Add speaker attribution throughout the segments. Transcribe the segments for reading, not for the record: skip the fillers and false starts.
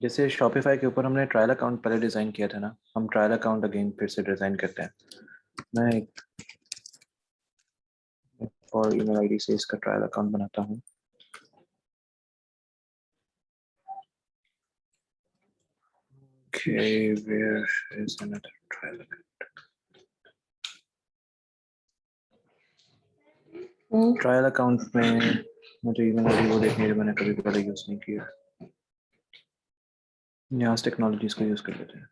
Speaker 1: जैसे शॉपिफाई के ऊपर हमने ट्रायल अकाउंट पहले डिज़ाइन किया था ना, हम ट्रायल अकाउंट अगेन फिर से डिज़ाइन करते हैं। मैं एक और ईमेल आईडी से इसका ट्रायल अकाउंट बनाता हूँ। Okay, where is another trial account? Trial account में मुझे ईमेल आईडी वो देखनी है जो मैंने कभी पहले यूज़ नहीं किया। न्यास टेक्नोलॉजीज को यूज़ कर लेते हैं।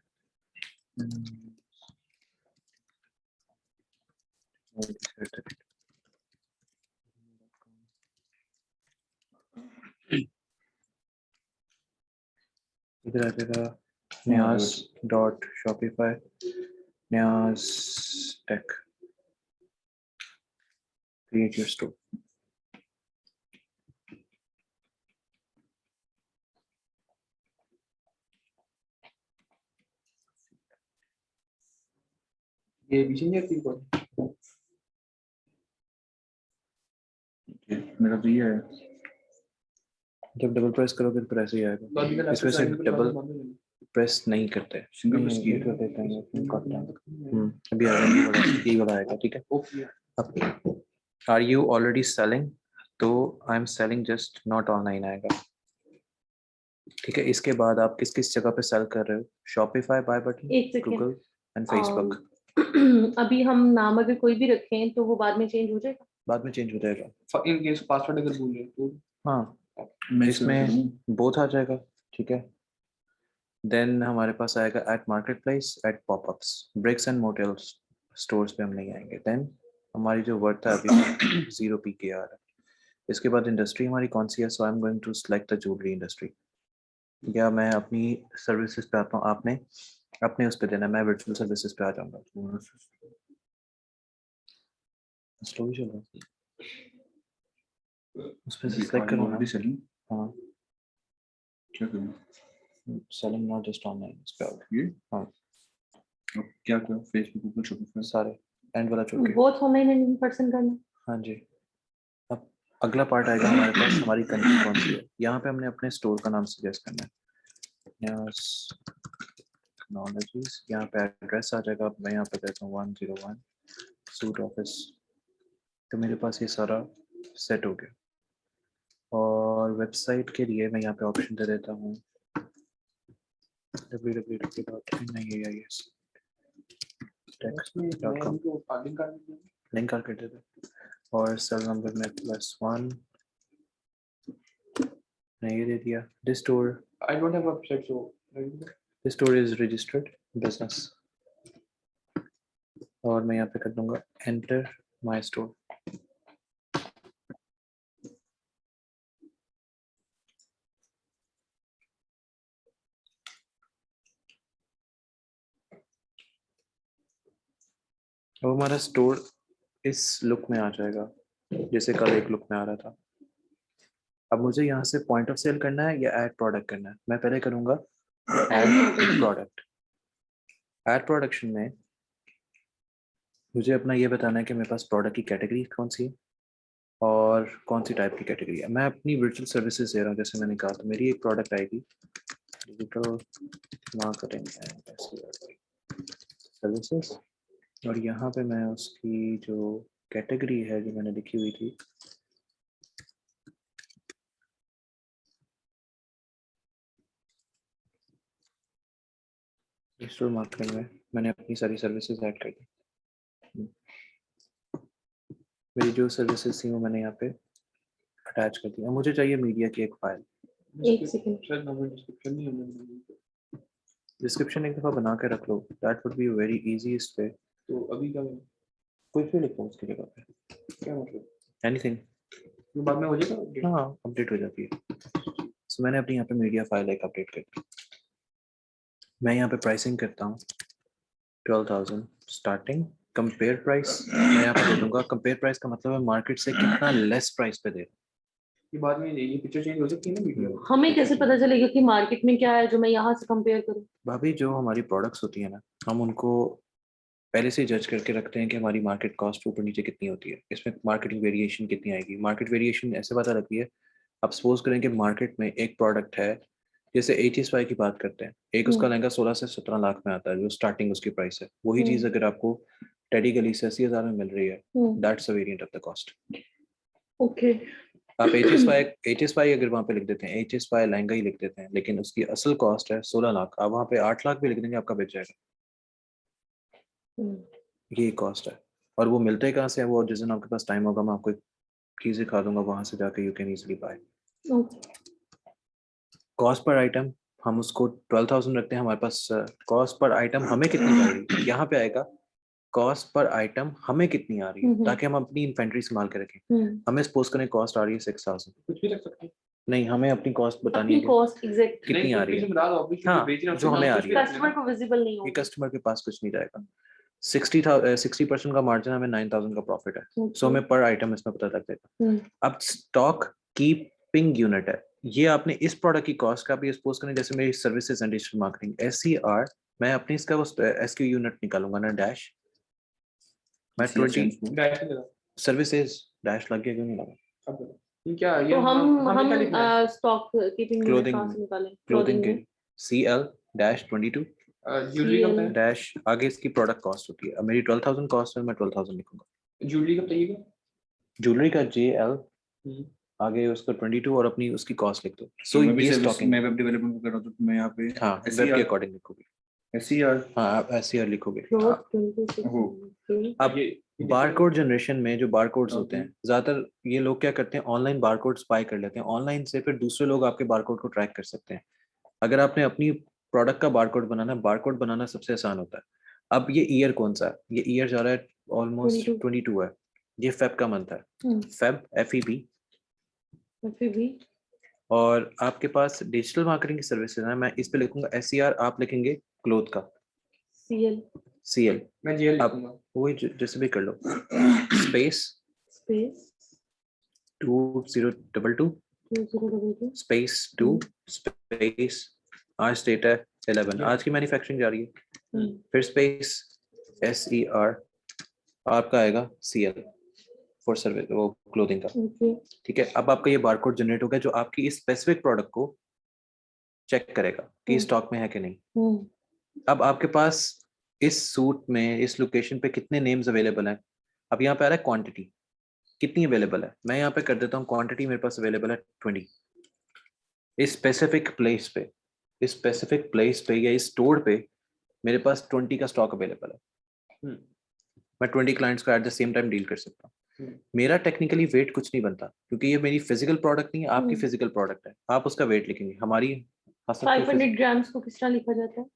Speaker 1: इधर आ जाएगा न्यास डॉट शॉपिफाई न्यास टेक क्रिएट योर स्टोर।
Speaker 2: ये पीछे नहीं आती कोई? मेरा तो ये है।
Speaker 1: जब डबल प्रेस करोगे तो ऐसे ही आएगा। इसमें से डबल प्रेस नहीं करते,
Speaker 2: सिंगल प्रेस किया
Speaker 1: तो देते हैं अभी यही वाला आएगा। ठीक है, अब आर यू ऑलरेडी सेलिंग, तो I am selling just not online आएगा। ठीक है, इसके बाद आप किस किस जगह पे सेल कर रहे हो? Shopify, buy button, Google and Facebook.
Speaker 3: अभी हम नाम अगर कोई भी रखें तो वो बाद में चेंज हो जाएगा?
Speaker 1: बाद में चेंज हो जाएगा।
Speaker 2: इन केस पासवर्ड अगर भूल जाए तो
Speaker 1: हाँ, इसमें बोथ आ जाएगा। ठीक है, देन हमारे पास आएगा at market place, at popups, bricks and mortars stores पे हम नहीं आएंगे। देन हमारी जो वर्थ है अभी 0 PKR है। इसके बाद इंडस्ट्री हमारी कौन सी है? So I am going to select the jewellery industry. या मैं अपनी सर्विसेज पे आता हूँ, आपने अपने उस पे देना, मैं वर्चुअल सर्विसेज पे आ जाऊंगा। स्लो ही चल रहा है, उस पे सिलेक्ट करो ना। हाँ,
Speaker 2: क्या करूँ?
Speaker 1: सेलिंग नॉट जस्ट ऑनलाइन, इस पे आओ।
Speaker 2: ये
Speaker 1: हाँ,
Speaker 2: अब क्या क्या फेसबुक ऊपर शॉपिफाई
Speaker 1: सारे एंड वाला छोड़ के।
Speaker 3: Both online and in person करना।
Speaker 1: हाँ जी, अब अगला पार्ट आएगा हमारे पास, हमारी कंट्री कौन सी है। यहाँ पे हमने अपने स्टोर का नाम सजेस्ट करना है, टेक्नोलॉजीज। यहाँ पे एड्रेस आ जाएगा, मैं यहाँ पे देता हूँ 101 सूट ऑफिस। तो मेरे पास ये सारा सेट हो गया। और वेबसाइट के लिए मैं यहाँ पे ऑप्शन दे देता हूँ www.nias.com, लिंक करके दे दो। और सेल नंबर में +1 मैंने ये दे दिया। This store
Speaker 2: I don't have website so
Speaker 1: this store is registered business. और मैं यहाँ पे कर दूंगा एंटर माय स्टोर। अब हमारा स्टोर इस लुक में आ जाएगा जैसे कल एक लुक में आ रहा था। अब मुझे यहाँ से पॉइंट ऑफ सेल करना है या ऐड प्रोडक्ट करना है? मैं पहले करूँगा ऐड प्रोडक्ट। ऐड प्रोडक्शन में मुझे अपना ये बताना है कि मेरे पास प्रोडक्ट की कैटेगरी कौन सी है और कौन सी टाइप की कैटेगरी है। मैं अपनी वर्चुअल सर्विसेज दे रहा हूँ, जैसे मैंने कहा तो मेरी एक प्रोडक्ट आएगी डिजिटल मार्केटिंग एंड सर्विसेज। और यहाँ पे मैं उसकी जो कैटेगरी है जो मैंने लिखी हुई थी, डिजिटल मार्केटिंग में मैंने अपनी सारी सर्विसेज ऐड कर दी। मेरी जो सर्विसेज थी वो मैंने यहाँ पे अटैच कर दिया। मुझे चाहिए मीडिया की एक फाइल।
Speaker 3: एक सेकंड,
Speaker 1: डिस्क्रिप्शन एक दफ़ा बना के रख लो, that would be very easy. इस पे
Speaker 2: तो अभी क्या
Speaker 1: कुछ भी लिखो उसकी जगह पे,
Speaker 2: क्या मतलब
Speaker 1: एनीथिंग,
Speaker 2: बाद में हो जाएगा?
Speaker 1: हाँ अपडेट हो जाती है। सो मैंने अपनी यहाँ पे मीडिया फाइल एक अपडेट कर दी। मैं यहाँ पे प्राइसिंग करता हूँ 12,000 स्टार्टिंग। कंपेयर प्राइस मैं यहाँ पे दे दूंगा। कंपेयर प्राइस का मतलब है मार्केट से कितना लेस प्राइस पे दे रहा हूँ।
Speaker 2: ये बाद में ये पिक्चर चेंज हो सकती है ना वीडियो?
Speaker 3: हमें कैसे पता चलेगा कि मार्केट में क्या है जो मैं यहाँ से कंपेयर करूँ?
Speaker 1: भाभी, जो हमारी प्रोडक्ट्स होती है ना, हम उनको पहले से जज करके रखते हैं कि हमारी मार्केट कॉस्ट ऊपर नीचे कितनी होती है, इसमें मार्केटिंग वेरिएशन कितनी आएगी। मार्केट वेरिएशन ऐसे पता लगती है, आप सपोज करें कि मार्केट में एक प्रोडक्ट है जैसे HSY की बात करते हैं, एक उसका
Speaker 3: हम्म।
Speaker 1: लहंगा 16 से 17 लाख में आता है, जो स्टार्टिंग उसकी प्राइस है। वही चीज
Speaker 3: हम्म।
Speaker 1: अगर आपको टेडी गली से 80,000 में मिल रही है, that's a variant of the cost.
Speaker 3: Okay.
Speaker 1: आप HSY अगर वहाँ पे लिख देते हैं, HSY लहंगा ही लिख देते हैं, लेकिन उसकी असल कॉस्ट है 16 लाख, आप वहाँ पे 8 लाख भी लिख देंगे, आपका बिक जाएगा। ये कॉस्ट है। और वो मिलते ही कहाँ से है, वो जिस दिन आपके पास टाइम होगा मैं आपको की दिखा दूंगा, वहां से जाके you can easily buy. Cost पर आइटम हम उसको 12,000 रखते हैं हमारे पास। कॉस्ट पर आइटम हमें कितनी चाहिए, यहाँ पे आएगा कॉस्ट पर आइटम हमें कितनी आ रही है, ताकि हम अपनी इन्वेंट्री संभाल के रखें। हमें सपोज करें कॉस्ट आ रही है 6,000,
Speaker 2: कुछ भी रख सकते हैं।
Speaker 1: नहीं हमें अपनी कॉस्ट बतानी
Speaker 3: अपनी
Speaker 1: है कि
Speaker 3: कॉस्ट एग्जैक्ट
Speaker 1: कितनी आ रही है।
Speaker 2: बता दो ऑब्वियसली
Speaker 1: हाँ,
Speaker 2: जो बेच रहे हैं
Speaker 1: जो
Speaker 2: उसके
Speaker 1: हमें आ
Speaker 2: कुछ
Speaker 1: रही
Speaker 2: भी
Speaker 1: है।
Speaker 2: रख लेना।
Speaker 3: कस्टमर को विजिबल नहीं
Speaker 1: ये
Speaker 3: होगा।
Speaker 1: कस्टमर के पास कुछ नहीं जाएगा। 60% का मार्जिन, हमें 9,000 का प्रॉफिट है, सो हमें पर आइटम इसमें पता लग जाएगा। अब स्टॉक कीपिंग यूनिट है, ये आपने इस प्रोडक्ट की कॉस्ट का भी सपोज करें, जैसे मेरी services and digital marketing SCR, मैं अपनी इसका वो SQ यूनिट निकालूंगा ना, डैश मैं 20
Speaker 2: डैश दे दो।
Speaker 1: सर्विसेज डैश लग गया, क्यों नहीं लगा?
Speaker 2: अब दे दो। ये क्या ये
Speaker 3: तो हम
Speaker 2: हमें क्या लिखना है?
Speaker 3: स्टॉक कीपिंग यूनिट
Speaker 1: क्लोथिंग
Speaker 3: कहाँ से निकालें?
Speaker 1: क्लोथिंग के CL-22
Speaker 2: ज्वेलरी का होता है।
Speaker 1: डैश आगे इसकी प्रोडक्ट कॉस्ट होती है। अब मेरी 12,000 कॉस्ट है, मैं 12,000 लिखूंगा।
Speaker 2: ज्वेलरी का बताइएगा।
Speaker 1: ज्वेलरी का JL
Speaker 2: हम्म।
Speaker 1: आगे उसका 22 और अपनी उसकी कॉस्ट लिख दो।
Speaker 4: तो
Speaker 1: सो
Speaker 4: मैं भी
Speaker 1: ये
Speaker 4: सर्विस
Speaker 1: स्टॉकिंग,
Speaker 4: मैं वेब डेवलपमेंट कर रहा हूँ तो मैं यहाँ पे
Speaker 1: हाँ वेब के अकॉर्डिंग लिखोगे।
Speaker 4: SER
Speaker 1: हाँ आप SCR लिखोगे।
Speaker 3: क्लोथ 26
Speaker 4: ओहो।
Speaker 3: ओके।
Speaker 1: अब
Speaker 2: ये
Speaker 1: बारकोड जनरेशन में जो बारकोड्स होते
Speaker 4: Okay.
Speaker 1: हैं, ज्यादातर ये लोग क्या करते हैं, ऑनलाइन बारकोड्स बाय कर लेते हैं, ऑनलाइन से फिर दूसरे लोग आपके बारकोड को ट्रैक कर सकते हैं। अगर आपने अपनी प्रोडक्ट का बारकोड बनाना, बारकोड बनाना सबसे आसान होता है। अब ये ईयर कौन सा है, ये ईयर जा रहा है ऑलमोस्ट 22 है, ये फेब का मंथ है, फेब FEB।
Speaker 3: फिर भी
Speaker 1: और आपके पास डिजिटल मार्केटिंग की सर्विसेज है, मैं इस पे लिखूंगा SCR, आप लिखेंगे क्लोथ का CL।
Speaker 2: मैं जेल
Speaker 1: अब
Speaker 2: लिखूंगा।
Speaker 1: वही जैसे भी कर लो, स्पेस
Speaker 3: स्पेस
Speaker 1: 2022
Speaker 3: 2022
Speaker 1: स्पेस 2 स्पेस, आज डेट है 11, आज की मैन्युफैक्चरिंग जा रही है, फिर स्पेस SER, आपका आएगा CL फॉर सर्विस, वो क्लोथिंग का।
Speaker 3: ओके।
Speaker 1: ठीक है, अब आपका ये बारकोड जनरेट हो गया, जो आपकी इस स्पेसिफिक प्रोडक्ट को चेक करेगा कि स्टॉक में है कि नहीं। अब आपके पास इस सूट में इस लोकेशन पे कितने नेम्स अवेलेबल हैं, अब यहाँ पे आ रहा है क्वांटिटी कितनी अवेलेबल है, मैं यहाँ पे कर देता हूँ क्वांटिटी मेरे पास अवेलेबल है 20। इस स्पेसिफिक प्लेस पे या इस स्टोर पे मेरे पास 20 का स्टॉक अवेलेबल है। मैं 20 क्लाइंट्स को at the same time deal कर सकता हूँ। मेरा टेक्निकली वेट कुछ नहीं बनता, क्योंकि ये मेरी फिजिकल प्रोडक्ट नहीं है, आपकी फिजिकल प्रोडक्ट है, आप उसका वेट लिखेंगे। हमारी
Speaker 3: 500 ग्राम्स को किस तरह लिखा जाता है?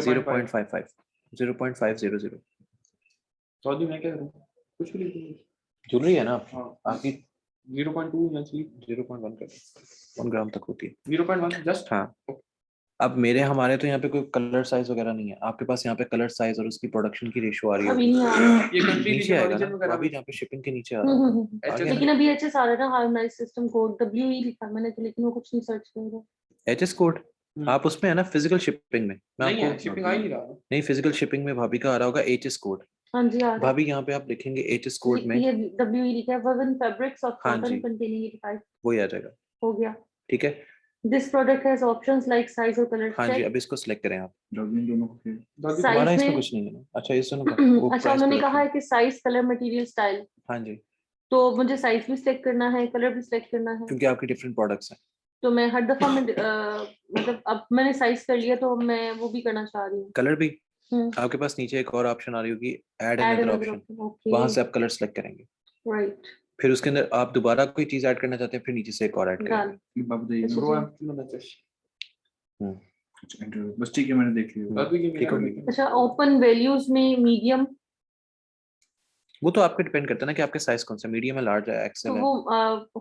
Speaker 1: 0.55 0.500
Speaker 2: सॉरी मैं क्या करूँ? कुछ भी लिख दूंगा।
Speaker 1: ज्वेलरी है ना
Speaker 2: हाँ
Speaker 1: आपकी,
Speaker 2: 0.2 या
Speaker 1: 0.1 कर 1 ग्राम तक होती है।
Speaker 2: 0.1 जस्ट।
Speaker 1: हाँ, अब हमारे तो यहाँ पे कोई कलर साइज वगैरह नहीं है, आपके पास यहाँ पे कलर साइज और उसकी प्रोडक्शन की रेशियो आ रही
Speaker 3: अभी
Speaker 1: होगी।
Speaker 3: नहीं आ रहा।
Speaker 2: ये कंट्री
Speaker 1: नीचे आएगा ना,
Speaker 2: वगैरह
Speaker 1: अभी जहाँ पे शिपिंग के नीचे आ रहा है। आ गया
Speaker 3: लेकिन
Speaker 1: ना
Speaker 3: अभी HS आ रहा है ना, हार्मोनाइज सिस्टम कोड WE लिखा मैंने तो, लेकिन वो कुछ नहीं सर्च कर रहा।
Speaker 1: HS कोड, आप उसमें है ना फिजिकल शिपिंग में, मैं
Speaker 2: नहीं है
Speaker 1: आपको
Speaker 2: शिपिंग आ ही नहीं रहा।
Speaker 1: नहीं, फिजिकल शिपिंग में भाभी का आ रहा होगा HS कोड।
Speaker 3: हाँ जी आ रहा है।
Speaker 1: भाभी यहाँ पे आप लिखेंगे HS कोड में,
Speaker 3: ये WE लिखा है, woven fabrics of
Speaker 1: हाँ
Speaker 3: cotton
Speaker 1: जी
Speaker 3: containing 85।
Speaker 1: वही आ जाएगा।
Speaker 3: हो गया।
Speaker 1: ठीक है,
Speaker 3: This product has options like size और color
Speaker 1: हाँ जी,
Speaker 3: check।
Speaker 1: अब इसको सिलेक्ट करें आप।
Speaker 4: लॉगिन दोनों को फिर
Speaker 1: हमारा
Speaker 3: साइज
Speaker 1: इसमें
Speaker 3: में
Speaker 1: कुछ नहीं है ना, अच्छा इस दोनों का वो
Speaker 3: अच्छा
Speaker 1: प्राइस
Speaker 3: उन्होंने
Speaker 1: पे
Speaker 3: कहा है
Speaker 1: रखें।
Speaker 3: कि साइज कलर मटेरियल स्टाइल,
Speaker 1: हाँ जी,
Speaker 3: तो मुझे साइज भी सिलेक्ट करना है, कलर भी सिलेक्ट करना है।
Speaker 1: क्योंकि आपकी डिफरेंट प्रोडक्ट्स हैं।
Speaker 3: तो मैं हर दफा में मतलब अब मैंने साइज कर लिया तो मैं वो भी करना चाह रही हूँ।
Speaker 1: कलर भी आपके पास नीचे एक और ऑप्शन आ रही होगी, add
Speaker 3: Add
Speaker 1: another
Speaker 3: another
Speaker 1: option,
Speaker 3: option, okay,
Speaker 1: वहां से आप कलर सेलेक्ट करेंगे।
Speaker 3: right,
Speaker 1: फिर उसके अंदर आप दोबारा कोई चीज ऐड करना चाहते हैं, फिर नीचे से एक और ऐड करेंगे।
Speaker 3: done।
Speaker 4: फिर आप बताइए
Speaker 3: अच्छा
Speaker 2: bro
Speaker 3: ji.
Speaker 2: I am not
Speaker 1: hmm,
Speaker 4: अच्छा इंटरव्यू बस ठीक है मैंने देख लिया
Speaker 2: अभी
Speaker 1: ठीक हो गई।
Speaker 3: अच्छा ओपन वैल्यूज में मीडियम,
Speaker 1: वो तो आपके डिपेंड करता है ना कि आपके साइज कौन सा, मीडियम है, लार्ज है,
Speaker 3: तो
Speaker 1: एक्सेल है।
Speaker 3: वो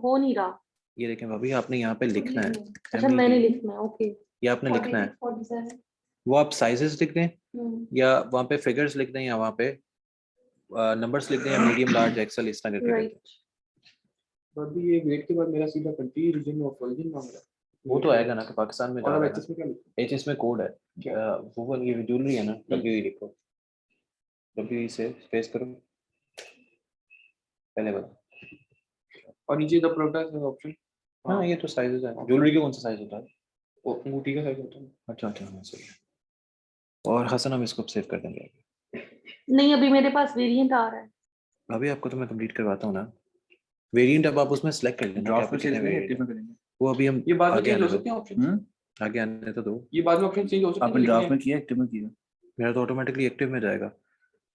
Speaker 3: हो नहीं रहा।
Speaker 1: ये देखें भाभी, आपने यहाँ पे लिखना है
Speaker 3: अच्छा
Speaker 1: MED,
Speaker 3: मैंने लिखना है, ओके।
Speaker 1: ये आपने लिखना है। वो आप साइजेस लिख दें या वहाँ पे फिगर्स लिख दें या वहाँ पे नंबर्स लिख दें, या मीडियम लार्ज एक्सेल इस तरह करके लिख दें।
Speaker 3: राइट।
Speaker 2: अभी ये वेट के बाद मेरा सीधा कंट्री रीजन ऑफ ओरिजिन मांग रहा है।
Speaker 1: वो तो आएगा ना कि पाकिस्तान में जा
Speaker 2: और अब
Speaker 1: रहा
Speaker 2: एचएस में क्या लिखूं?
Speaker 1: है। HS में कोड है, वो ये ज्वेलरी है ना, WE लिखो, WE से स्पेस करो पहले वाला।
Speaker 2: और नीचे द प्रोडक्ट ऑप्शन।
Speaker 1: हाँ ये तो साइजेस है, ज्वेलरी के कौन सा साइज होता है?
Speaker 2: वो अंगूठी का साइज होता है।
Speaker 1: अच्छा अच्छा हाँ सही है। और हसन हम इसको सेव कर देंगे।
Speaker 3: नहीं, अभी मेरे पास वेरिएंट आ रहा है।
Speaker 1: अभी आपको तो मैं कंप्लीट करवाता हूँ ना वेरिएंट। अब आप उसमें सेलेक्ट कर लेना कि
Speaker 4: ड्राफ्ट
Speaker 1: आपको
Speaker 4: में
Speaker 1: कितने
Speaker 4: चेंज करेंगे,
Speaker 1: वेरिएंट
Speaker 4: एक्टिव में करेंगे।
Speaker 1: वो अभी हम
Speaker 2: ये बाद में
Speaker 1: आगे
Speaker 2: चेंज हो
Speaker 1: आने दो।
Speaker 2: सकते हैं ऑप्शन।
Speaker 1: आगे आने तो दो।
Speaker 2: ये बाद में ऑप्शन चेंज हो सकते हैं।
Speaker 4: आपने ड्राफ्ट में किया, एक्टिव में किया?
Speaker 1: मेरा तो ऑटोमेटिकली एक्टिव में जाएगा।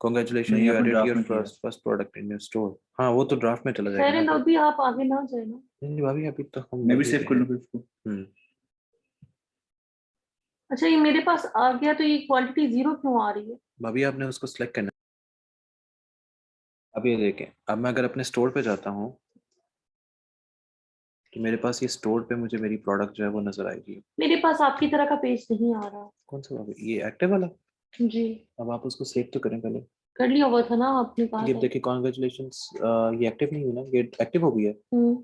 Speaker 1: कॉन्ग्रेचुलेशन
Speaker 4: नहीं,
Speaker 1: यू
Speaker 4: आपने
Speaker 1: एडेड
Speaker 4: ड्राफ्ट
Speaker 1: योर
Speaker 4: में किया।
Speaker 1: First product in your store. हाँ वो तो ड्राफ्ट में चला जाएगा
Speaker 3: फेयर एंड
Speaker 1: ना।
Speaker 3: लवली आप आगे ना जाए ना।
Speaker 1: नहीं भाभी अभी तो हम
Speaker 4: मैं भी
Speaker 1: वही
Speaker 4: सेव
Speaker 1: पे
Speaker 4: कर
Speaker 1: हैं।
Speaker 4: लूँ फिर इसको।
Speaker 3: अच्छा, ये मेरे पास आ गया तो ये क्वांटिटी 0 क्यों आ रही है?
Speaker 1: भाभी आपने उसको सिलेक्ट करना है। अब ये देखें, अब मैं अगर अपने स्टोर पे जाता हूँ तो मेरे पास ये स्टोर पे मुझे मेरी प्रोडक्ट जो है वो नजर आएगी।
Speaker 3: मेरे पास आपकी तरह का पेज नहीं आ रहा।
Speaker 1: कौन सा भाभी? ये एक्टिव वाला।
Speaker 3: जी,
Speaker 1: अब आप उसको सेव तो करें पहले।
Speaker 3: कर लिया हुआ था ना आपने कहा
Speaker 1: ये
Speaker 3: था।
Speaker 1: देखिए कॉन्ग्रेचुलेशंस ये एक्टिव नहीं हुई ना। ये एक्टिव हो गई है।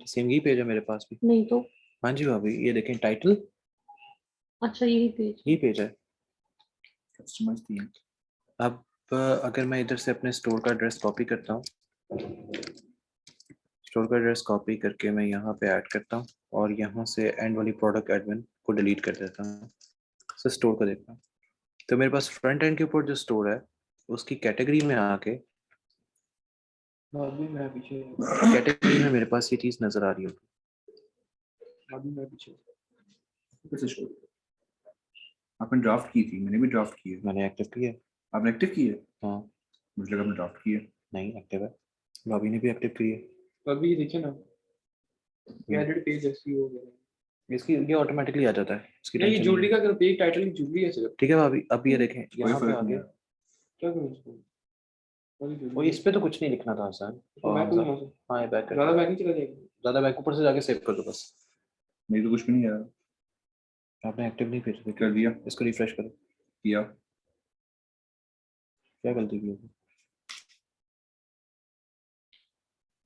Speaker 1: सेम यही पेज है मेरे पास भी।
Speaker 3: नहीं तो।
Speaker 1: हाँ जी भाभी ये देखें टाइटल
Speaker 3: अच्छा, यही पेज।
Speaker 1: यही पेज है।
Speaker 4: कस्टमाइज थी।
Speaker 1: अब अगर मैं इधर से अपने स्टोर का एड्रेस कॉपी करता हूँ, स्टोर का एड्रेस कॉपी करके मैं यहाँ पे ऐड करता हूँ और यहाँ से एंड वाली प्रोडक्ट एडमिन को डिलीट कर देता हूँ। तो स्टोर को देखता हूँ तो मेरे पास फ्रंट एंड के ऊपर जो स्टोर है उसकी कैटेगरी में आके
Speaker 2: बाद में मैं पीछे।
Speaker 1: कैटेगरी में मेरे पास ये चीज़ नजर आ रही होगी।
Speaker 2: बाद में मैं पीछे।
Speaker 4: कैसे शो? आपने ड्राफ्ट की थी, मैंने भी ड्राफ्ट की है।
Speaker 1: मैंने एक्टिव किया है।
Speaker 4: आपने एक्टिव की है?
Speaker 1: हाँ
Speaker 4: मुझे लगा आपने ड्राफ्ट की है।
Speaker 1: नहीं एक्टिव है। भाभी ने भी एक्टिव की है।
Speaker 2: अभी देखिए ना, एडिट पेज ऐसी हो गया।
Speaker 1: इसकी ये ऑटोमेटिकली आ जाता है। इसकी
Speaker 2: नहीं, ये
Speaker 1: टेंशन
Speaker 2: ज्वेलरी
Speaker 1: नहीं है।
Speaker 2: का अगर पेज टाइटल की ज्वेलरी है सिर्फ।
Speaker 1: ठीक है भाभी अब ये देखें
Speaker 4: कोई
Speaker 1: यहाँ पे
Speaker 4: फर्क
Speaker 1: आ
Speaker 4: नहीं
Speaker 1: गया।
Speaker 4: है।
Speaker 2: क्या करूं इसको?
Speaker 1: वो इस पे तो कुछ नहीं लिखना था आसान।
Speaker 2: मैं तो नहीं।
Speaker 1: हाँ ये बैक कर
Speaker 2: ज्यादा
Speaker 1: दो।
Speaker 2: बैक नहीं चला जाएगा।
Speaker 1: ज़्यादा बैक ऊपर से जाके सेव कर दो बस।
Speaker 4: मेरी तो कुछ भी नहीं आया।
Speaker 1: आपने एक्टिव नहीं भेज
Speaker 4: कर दिया।
Speaker 1: इसको रिफ्रेश करो।
Speaker 4: किया।
Speaker 1: क्या गलती की होगी?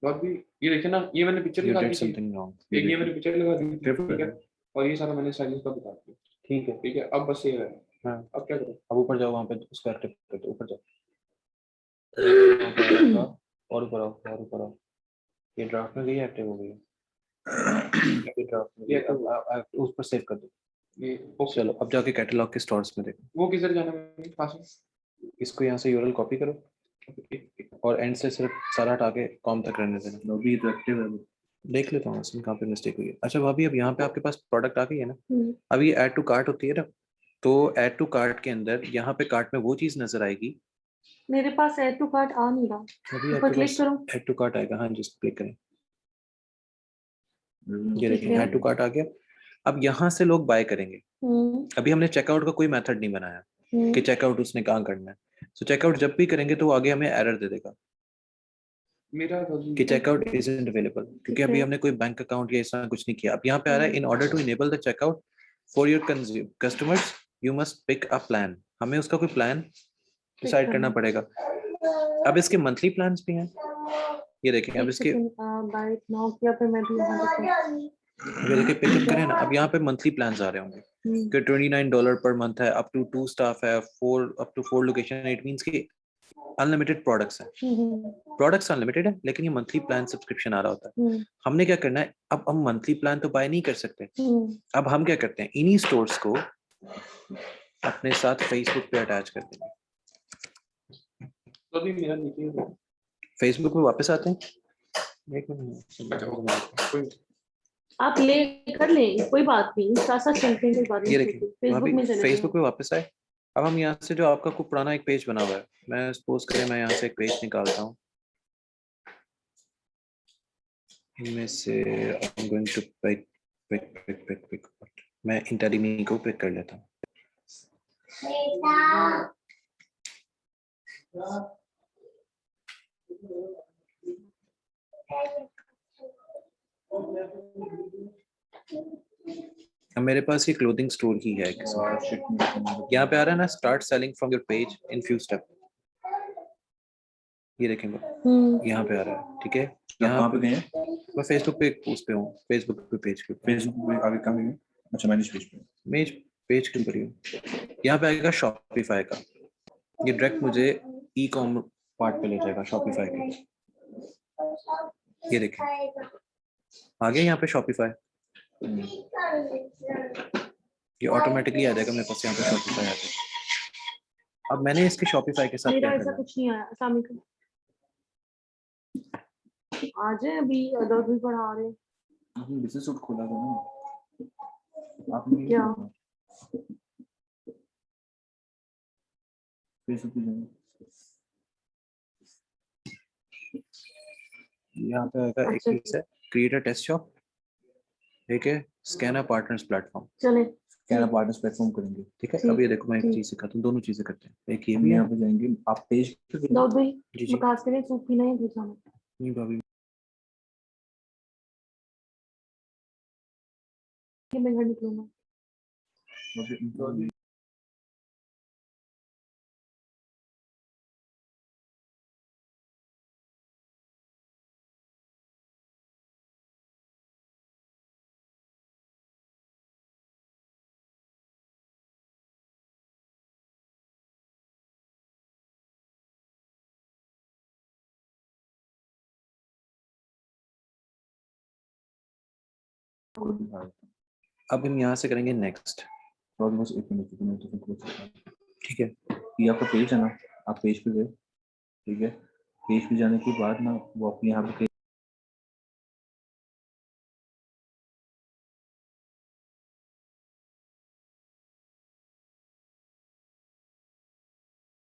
Speaker 2: और भी ये देखिए ना, ये मैंने पिक्चर
Speaker 1: You
Speaker 2: लगा
Speaker 1: did
Speaker 2: दी थी।
Speaker 1: something wrong.
Speaker 2: एक ये मैंने पिक्चर लगा दी थी,
Speaker 4: ट्रिप
Speaker 2: ठीक है। और ये सारा मैंने साइज का बता दिया।
Speaker 1: ठीक है।
Speaker 2: ठीक है, अब बस ये है।
Speaker 1: हाँ
Speaker 2: अब क्या करूं?
Speaker 1: अब ऊपर जाओ वहाँ पे उसको एक्टिव कर दो। ऊपर जाओ वहाँ पे आएगा, और ऊपर आओ और ऊपर आओ। ये ड्राफ्ट में गई एक्टिव हो गई है। ये ड्राफ्ट में गई
Speaker 2: ये
Speaker 1: है। अब उस पर सेव कर दो।
Speaker 2: ये ओके।
Speaker 1: चलो अब जाके कैटलॉग के स्टोर्स में देखो।
Speaker 2: वो किधर जाना है पास में?
Speaker 1: इसको यहाँ से यूआरएल कॉपी करो और एंड से सिर्फ सारा हटा के कॉम तक रहने देना।
Speaker 4: अभी तो एक्टिव है।
Speaker 1: देख लेता हूँ इसमें कहाँ पे मिस्टेक हुई है। अच्छा भाभी अब यहाँ पे आपके पास प्रोडक्ट आ गई है ना।
Speaker 3: हम्म,
Speaker 1: अब ये ऐड टू कार्ट होती है ना, तो ऐड टू कार्ट के अंदर यहाँ पे कार्ट में वो चीज नजर आएगी।
Speaker 3: मेरे पास ऐड टू कार्ट आ नहीं रहा।
Speaker 1: अभी
Speaker 3: ऊपर
Speaker 1: आपके
Speaker 3: क्लिक
Speaker 1: पास
Speaker 3: करूं?
Speaker 1: ऐड टू कार्ट आएगा। हाँ जी क्लिक करें। ये
Speaker 3: ठीक
Speaker 1: देखिए
Speaker 3: है।
Speaker 1: ऐड टू कार्ट आ गया। अब यहाँ से लोग बाय करेंगे।
Speaker 3: हम्म,
Speaker 1: अभी हमने चेकआउट का कोई मेथड नहीं बनाया कि
Speaker 3: हम्म,
Speaker 1: चेकआउट उसने कहाँ करना है। तो चेकआउट जब भी करेंगे तो वो आगे हमें एरर दे देगा
Speaker 2: मेरा
Speaker 1: कि चेकआउट इजंट अवेलेबल, क्योंकि अभी हमने कोई बैंक अकाउंट या ऐसा कुछ नहीं किया। अब यहाँ पे आ रहा है in order to enable the checkout for your customers you must pick a plan. हमें उसका कोई प्लान डिसाइड करना पड़ेगा। अब इसके मंथली प्लान्स भी हैं। ये देखिए अब इसके
Speaker 3: बाइट नाउ किया फिर मैं भी यहाँ देखूं।
Speaker 1: ये देखिए पिकअप करें ना। अब यहाँ पे मंथली प्लान्स आ रहे होंगे कि $29 पर मंथ है, अप टू 2 स्टाफ है, 4 up to 4 location. It means कि अनलिमिटेड प्रोडक्ट्स हैं। प्रोडक्ट्स अनलिमिटेड है लेकिन ये मंथली प्लान सब्सक्रिप्शन आ रहा होता है। हमने क्या करना है, अब हम मंथली प्लान तो बाय नहीं कर सकते। अब हम क्या करते हैं, इन्हीं स्टोर्स को अपने साथ फेसबुक पे अटैच कर देंगे।
Speaker 2: तो अभी मेरा देखिए।
Speaker 1: फेसबुक पे वापस आते हैं। एक मिनट
Speaker 3: आप ले कर लें, कोई बात नहीं, साथ साथ चलते हैं, कोई बात
Speaker 1: ये
Speaker 3: नहीं।
Speaker 1: देखिए
Speaker 3: फेसबुक में चले
Speaker 1: फेसबुक पे वापस आए। अब हम यहाँ से जो आपका कोई पुराना एक पेज बना हुआ है, मैं सपोज करें मैं यहाँ से एक पेज निकालता हूँ। इनमें से I'm going to pick मैं इंटेरिमी को पिक कर लेता हूँ। अब मेरे पास ये क्लोथिंग स्टोर ही है किसी का। यहाँ पे आ रहा है ना start selling from your page in few step. ये देखेंगे यहाँ पे आ रहा है। ठीक है यहाँ
Speaker 4: पे गए?
Speaker 1: मैं फेसबुक पे उस पे हूँ। फेसबुक पे पेज के
Speaker 4: फेसबुक पे आगे कहाँ गए? अच्छा मैनेज पेज पे।
Speaker 1: मेज पेज के ऊपर ही हूँ। यहाँ पे आएगा शॉपिफाई का। ये डायरेक्ट मुझे ई कॉम पार्ट पे ले जाएगा शॉपिफाई के। ये देखें आ गया यहाँ पे शॉपिफाई। ये ऑटोमेटिकली आ जाएगा मेरे पास यहाँ पे शॉपिफाई आ जाएगा। अब मैंने इसके शॉपिफाई के साथ
Speaker 3: मेरा
Speaker 1: क्या
Speaker 3: ऐसा
Speaker 1: करना है?
Speaker 3: कुछ नहीं आया। अस्सलाम वालेकुम। आज है अभी अदर भी पढ़ा रहे हैं।
Speaker 4: आपने बिजनेस सूट खोला था ना, आपने नहीं
Speaker 3: क्या?
Speaker 4: खोला? फेसबुक पे जाना।
Speaker 1: यहाँ पे आएगा एक
Speaker 3: अच्छा
Speaker 1: चीज है क्रिएट अ टेस्ट शॉप, एक है स्कैनर पार्टनर्स प्लेटफॉर्म।
Speaker 3: चले
Speaker 4: क्या पार्टनर्स प्लेटफॉर्म करेंगे?
Speaker 1: ठीक है,
Speaker 3: ठीक,
Speaker 1: अब ये देखो मैं एक
Speaker 3: ठीक।
Speaker 1: चीज सिखाता हूँ, दोनों चीजें करते हैं। एक ये
Speaker 4: हम
Speaker 1: भी है।
Speaker 4: यहाँ पे जाएंगे, आप पेज पे जाएंगे।
Speaker 3: दाऊद भाई
Speaker 1: जी जी
Speaker 3: मकास के लिए सूप पीना है दूसरा में।
Speaker 1: नहीं भाभी,
Speaker 3: ये मैं घर निकलूंगा।
Speaker 1: अब हम यहाँ से करेंगे नेक्स्ट।
Speaker 4: और बस एक मिनट तो फिर कुछ
Speaker 1: ठीक है,
Speaker 4: ये आपका पेज है ना, आप पेज पे गए, ठीक है। पेज पे जाने के बाद ना वो अपने यहाँ पे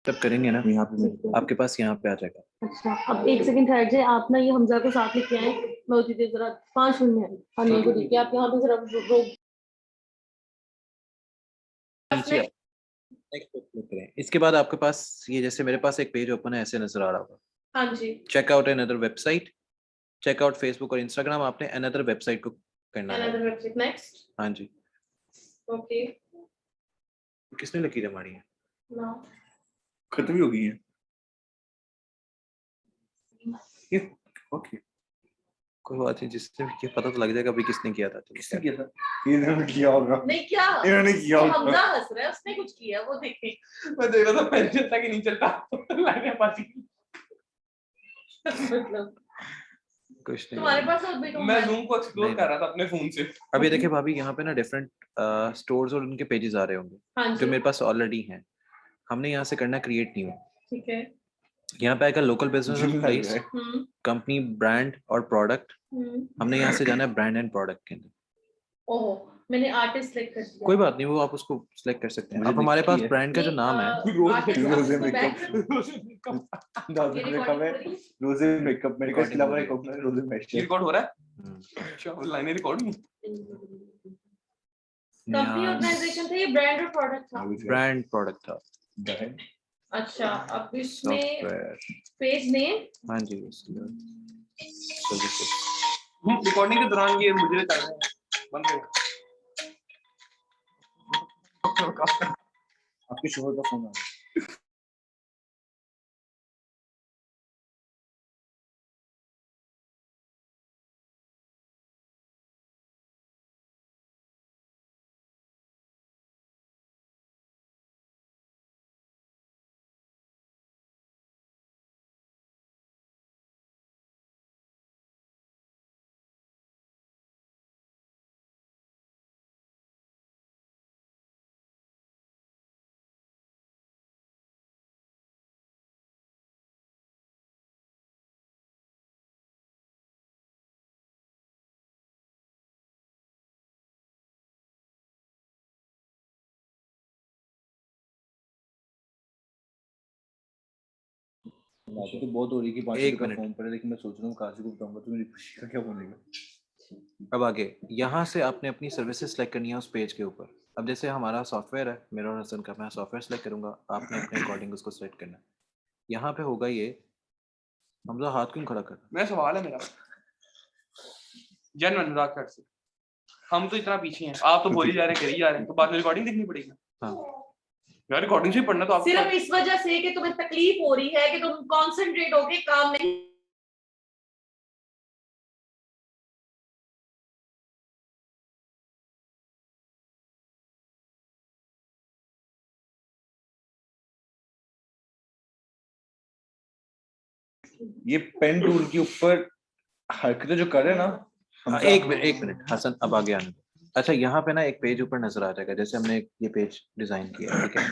Speaker 1: तब करेंगे ना
Speaker 4: यहाँ पे
Speaker 3: ठीक है।
Speaker 1: आपके पास यहाँ पे आ जाएगा।
Speaker 3: अच्छा अब एक सेकंड ठहर जाए, आप ना ये हमजा को साथ लेके आए, मैं उसी देर जरा 5 मिनट में आई। हाँ को देखिए आप यहाँ पे जरा रोक।
Speaker 1: नीचे नेक्स्ट पे क्लिक करें। इसके बाद आपके पास ये जैसे मेरे पास एक पेज ओपन है ऐसे नजर आ रहा होगा,
Speaker 3: हाँ जी
Speaker 1: check out another website, check out Facebook और इंस्टाग्राम, आपने अनदर वेबसाइट को करना है।
Speaker 3: Another website next.
Speaker 1: हाँ जी,
Speaker 3: ओके
Speaker 1: किसने लकीरें मारी है?
Speaker 3: नाउ
Speaker 4: खत्म ही हो गई है ये। ओके,
Speaker 1: कोई बात नहीं, जिसने भी किया पता तो लग जाएगा अभी किसने किया था।
Speaker 4: किसने किया था? इन्होंने किया होगा,
Speaker 3: नहीं क्या
Speaker 4: इन्होंने किया
Speaker 3: वो
Speaker 4: होगा।
Speaker 3: हमजा हंस रहा है, उसने कुछ किया वो देखें।
Speaker 2: मैं देख रहा था पहले चलता कि नहीं चलता लाइनें पास
Speaker 3: मतलब
Speaker 1: कुछ नहीं
Speaker 3: तुम्हारे
Speaker 1: भाभी।
Speaker 3: पास और भी तो
Speaker 2: मैं जूम को एक्सप्लोर
Speaker 1: नहीं,
Speaker 2: कर रहा था अपने फोन से।
Speaker 1: अभी देखिए भाभी यहाँ पे ना डिफरेंट स्टोर्स और उनके पेजेस आ रहे होंगे
Speaker 3: हाँ
Speaker 1: जो
Speaker 3: जी
Speaker 1: मेरे पास ऑलरेडी हैं। हमने यहाँ से करना क्रिएट न्यू।
Speaker 3: ठीक है।
Speaker 1: यहाँ पे आएगा लोकल बिजनेस
Speaker 4: जिम
Speaker 1: और
Speaker 4: लग
Speaker 1: प्लेस,
Speaker 4: रहा है।
Speaker 1: कंपनी, ब्रांड और प्रोडक्ट। हमने यहाँ से जाना है ब्रांड एंड प्रोडक्ट के अंदर।
Speaker 3: ओहो मैंने आर्टिस्ट सेलेक्ट कर दिया।
Speaker 1: कोई बात नहीं, वो आप उसको सिलेक्ट कर सकते हैं।
Speaker 4: मुझे
Speaker 1: अब हमारे
Speaker 4: दिखती
Speaker 1: पास
Speaker 4: है।
Speaker 1: ब्रांड का जो नाम है
Speaker 4: रोजे मेकअप
Speaker 3: ये
Speaker 4: मेकअप है, रोजे मेकअप मेरे को इसके अलावा एक और है, रोजे मेकअप।
Speaker 2: रिकॉर्ड हो रहा है? अच्छा लाइनें रिकॉर्ड नहीं।
Speaker 3: कंपनी ऑर्गेनाइजेशन था ये, ब्रांड और प्रोडक्ट था।
Speaker 1: ब्रांड प्रोडक्ट था।
Speaker 4: ब्रांड
Speaker 3: अच्छा अब इसमें
Speaker 1: सॉफ्टवेयर,
Speaker 3: पेज नेम।
Speaker 1: हाँ जी, सर्विसेज।
Speaker 2: रिकॉर्डिंग के दौरान ये मुझे चाहिए बंद हो।
Speaker 4: आपके शोहर का फोन आ रहा है। बातें तो बहुत हो रही कि 5
Speaker 1: एक
Speaker 4: का
Speaker 1: मिनट।
Speaker 4: फोन पर है, लेकिन मैं सोच रहा हूँ काजी को बताऊंगा तो मेरी खुशी का क्या बनेगा।
Speaker 1: अब आगे यहाँ से आपने अपनी सर्विसेज सेलेक्ट करनी है उस पेज के ऊपर। अब जैसे हमारा सॉफ्टवेयर है, मेरा और हसन का, मैं सॉफ्टवेयर सेलेक्ट करूंगा, आपने अपने अकॉर्डिंग उसको सेलेक्ट करना है। यहाँ पे होगा ये, हमजा हाथ क्यों खड़ा कर रहा है?
Speaker 2: मेरा सवाल है मेरा जनरल मजाक कर से हम तो इतना पीछे हैं, आप तो बोल ही जा रहे हैं, कर ही जा रहे हैं, तो बाद में रिकॉर्डिंग देखनी पड़ेगी।
Speaker 1: हाँ
Speaker 2: यार रिकॉर्डिंग से ही पढ़ना तो आप
Speaker 3: सिर्फ इस वजह से कि तुम्हें तकलीफ हो रही है कि तुम कंसंट्रेट होके काम नहीं।
Speaker 4: ये पेन टूल के ऊपर हरकतें जो कर रहे हैं ना,
Speaker 1: एक मिनट हसन, अब आगे आने दो। अच्छा यहाँ पे ना एक पेज ऊपर नजर आ जाएगा, जैसे हमने ये पेज डिजाइन किया है, ठीक है।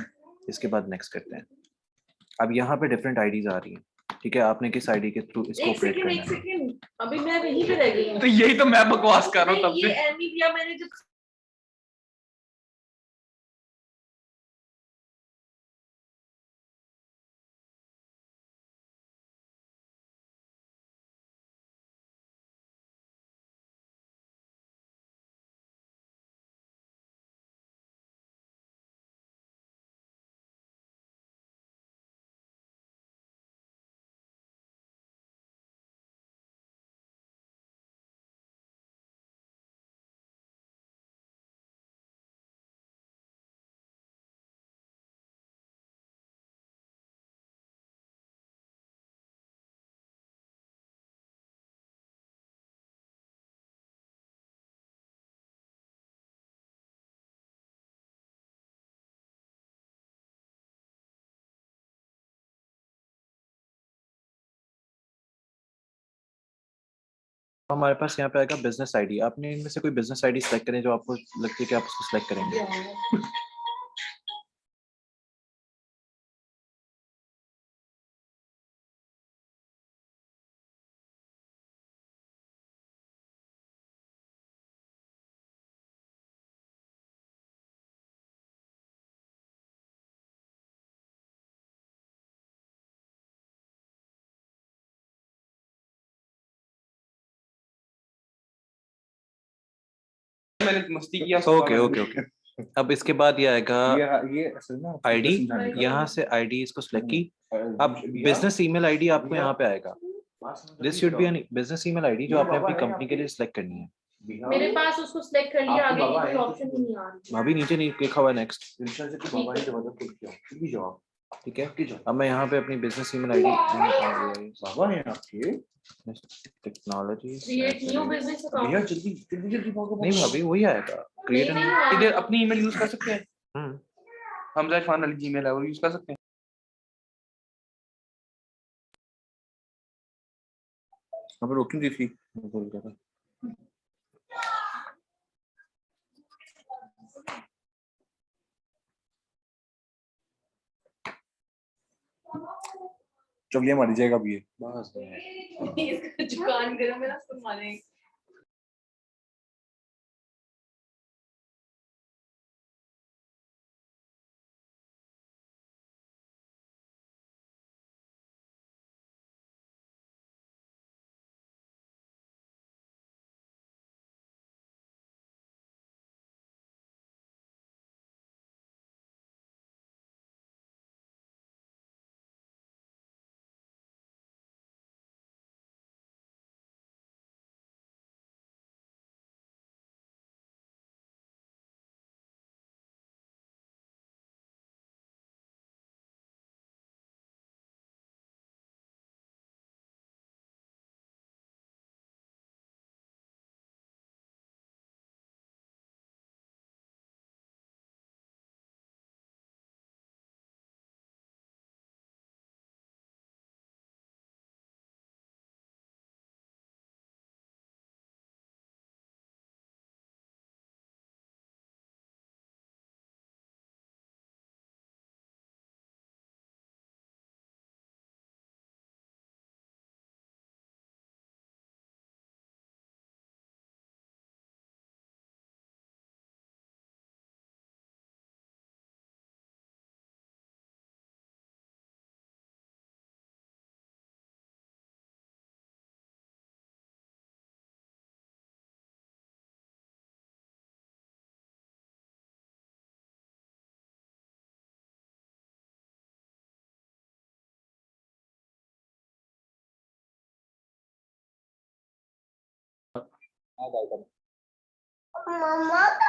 Speaker 1: इसके बाद नेक्स्ट करते हैं। अब यहाँ पे डिफरेंट आईडीज आ रही हैं, ठीक है। आपने किस आईडी के थ्रू इसको
Speaker 3: एक
Speaker 1: ऑपरेट
Speaker 3: सेकंड
Speaker 1: करना
Speaker 3: एक
Speaker 1: है?
Speaker 3: सेकंड, अभी मैं वहीं पे रह गई हूँ।
Speaker 2: तो यही तो मैं बकवास कर रहा हूँ तब
Speaker 3: नहीं, ये
Speaker 2: से।
Speaker 3: एमी दिया मैंने जब
Speaker 1: हमारे पास यहाँ पे आएगा बिजनेस आईडी। आपने इनमें से कोई बिजनेस आईडी सेलेक्ट करें जो आपको लगती है कि आप उसको सेलेक्ट करेंगे।
Speaker 2: मैंने मस्ती किया।
Speaker 1: Okay okay okay. अब इसके बाद ये आएगा
Speaker 4: ये असल में
Speaker 1: आईडी।
Speaker 4: समझाने का।
Speaker 1: यहाँ से आईडी इसको सेलेक्ट की। अब
Speaker 4: भैया,
Speaker 1: बिजनेस ईमेल आईडी आपको
Speaker 4: भैया,
Speaker 1: यहाँ पे आएगा। This should be an business email ID जो आपने अपनी कंपनी के लिए सिलेक्ट करनी है।
Speaker 3: मेरे पास उसको सिलेक्ट कर लिया, आगे की कोई ऑप्शन ही नहीं आ रही।
Speaker 1: भाभी नीचे नहीं लिखा हुआ है नेक्स्ट,
Speaker 4: ठीक है।
Speaker 1: ठीक है। अब मैं यहाँ पे अपनी बिजनेस ईमेल आईडी
Speaker 4: बाबा है आपके।
Speaker 1: टेक्नोलॉजी
Speaker 3: क्रिएट न्यू बिजनेस
Speaker 4: भैया
Speaker 3: अकाउंट।
Speaker 4: जल्दी जल्दी जल्दी भागो।
Speaker 1: नहीं भाभी वही आएगा क्रिएट।
Speaker 3: नहीं आ
Speaker 2: इधर
Speaker 3: रहा।
Speaker 2: अपनी ईमेल यूज कर सकते हैं। हमजा खान वाली जीमेल है वो यूज कर सकते हैं।
Speaker 4: अब रोकिंग दी थी। चलिए मारी जाएगा अभी ये।
Speaker 1: बस
Speaker 3: इसका जुकान करो, मेरा सुन मारेंगे।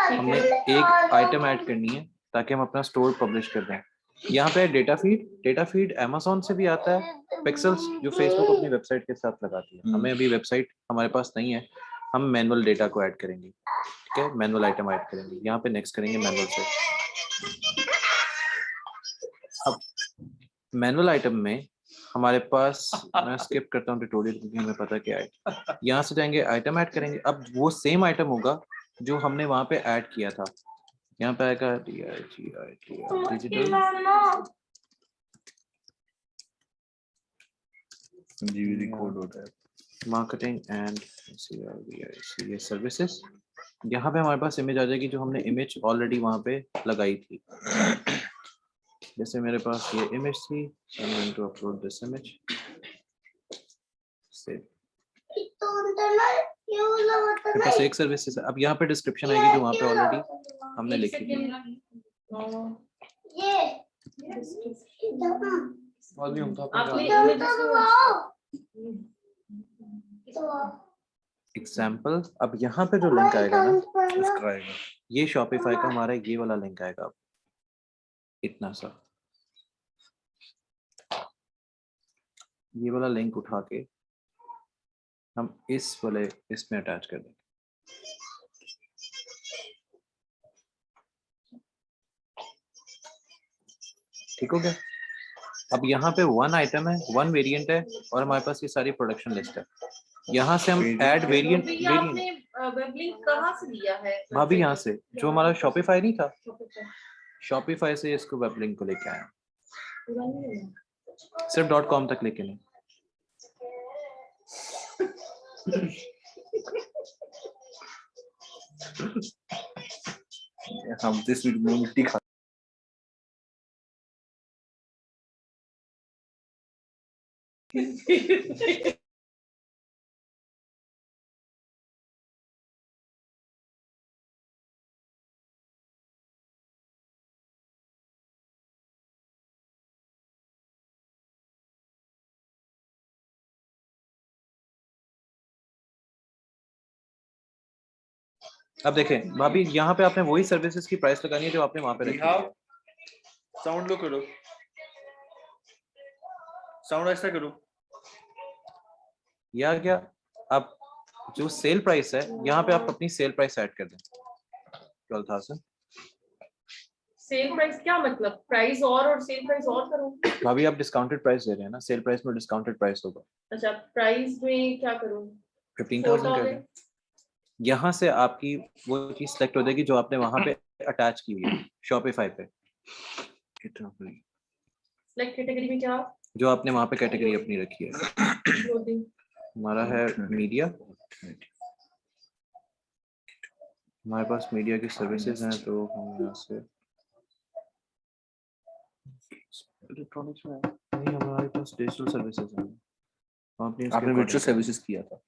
Speaker 1: हमें एक आइटम ऐड करनी है ताकि हम अपना स्टोर पब्लिश कर दें। यहाँ पे डेटा फीड अमेज़न से भी आता है, पिक्सेल्स जो फेसबुक अपनी वेबसाइट के साथ लगाती है। हमें अभी वेबसाइट हमारे पास नहीं है, हम मैनुअल डेटा को ऐड करेंगे, ठीक है। मैनुअल आइटम ऐड करेंगे, यहाँ पे नेक्स्ट करेंगे मैनुअल से। अब मैनुअल आइटम में हमारे पास, मैं स्किप करता हूँ ट्यूटोरियल क्योंकि हमें पता क्या है। यहाँ से जाएंगे आइटम ऐड करेंगे। अब वो सेम आइटम होगा जो हमने वहां पे ऐड किया था। यहाँ पे आएगा डिजिटल
Speaker 4: जीवी कोड होता है।
Speaker 1: मार्केटिंग एंड ये सर्विसेज। यहाँ पे हमारे पास इमेज आ जाएगी जो हमने इमेज ऑलरेडी वहां पे लगाई थी। जैसे मेरे पास ये इमेज थी, I'm going to upload this image. Save. मेरे पास एक सर्विसेज है। अब यहाँ पे डिस्क्रिप्शन आएगी जो वहाँ पे ऑलरेडी हमने लिखी थी।
Speaker 2: वॉल्यूम तो
Speaker 3: आपने
Speaker 1: एग्जाम्पल। अब यहाँ पे जो लिंक आएगा ना,
Speaker 4: उसका आएगा।
Speaker 1: ये शॉपिफाई का हमारा ये वाला लिंक आएगा, इतना सा। ये वाला लिंक उठा के हम इस वाले इसमें अटैच कर देंगे। ठीक हो गया। अब यहाँ पे वन आइटम है, वन वेरिएंट है और हमारे पास ये सारी प्रोडक्शन लिस्ट है। यहाँ से हम ऐड वेरिएंट
Speaker 3: वेब लिंक कहाँ से लिया है?
Speaker 1: भाभी यहाँ से जो हमारा शॉपिफाई नहीं था, शॉपिफाई से इसको वेब लिंक को लेके आया, सिर्फ .com तक लेके नहीं।
Speaker 4: हम 10 मिनट में मिट्टी खा
Speaker 1: अब देखें भाभी, यहाँ पे आपने वही सर्विसेज की प्राइस लगानी है जो आपने वहां पे रखी है।
Speaker 2: साउंड लो करो, साउंड ऐसा करो।
Speaker 1: या क्या, अब जो सेल प्राइस है यहाँ पे आप अपनी सेल प्राइस ऐड कर दें 12,000।
Speaker 3: सेल प्राइस क्या मतलब? प्राइस और सेल प्राइस और करूं?
Speaker 1: भाभी आप डिस्काउंटेड प्राइस दे रहे हैं ना, सेल प्राइस में डिस्काउंटेड प्राइस होगा।
Speaker 3: अच्छा, प्राइस में क्या करूं?
Speaker 1: 15,000 कर दें। यहाँ से आपकी वो चीज सिलेक्ट हो जाएगी जो आपने वहां पे अटैच की हुई है शॉपिफाई पे।
Speaker 3: सिलेक्ट कैटेगरी में क्या?
Speaker 1: जो आपने वहां पे कैटेगरी अपनी रखी है। हमारा है मीडिया, हमारे पास मीडिया की सर्विसेज हैं, तो हम यहाँ से
Speaker 2: इलेक्ट्रॉनिक्स में
Speaker 1: नहीं, हमारे पास डिजिटल सर्विसेज हैं।
Speaker 4: आपने वर्चुअल सर्विसेज किया था।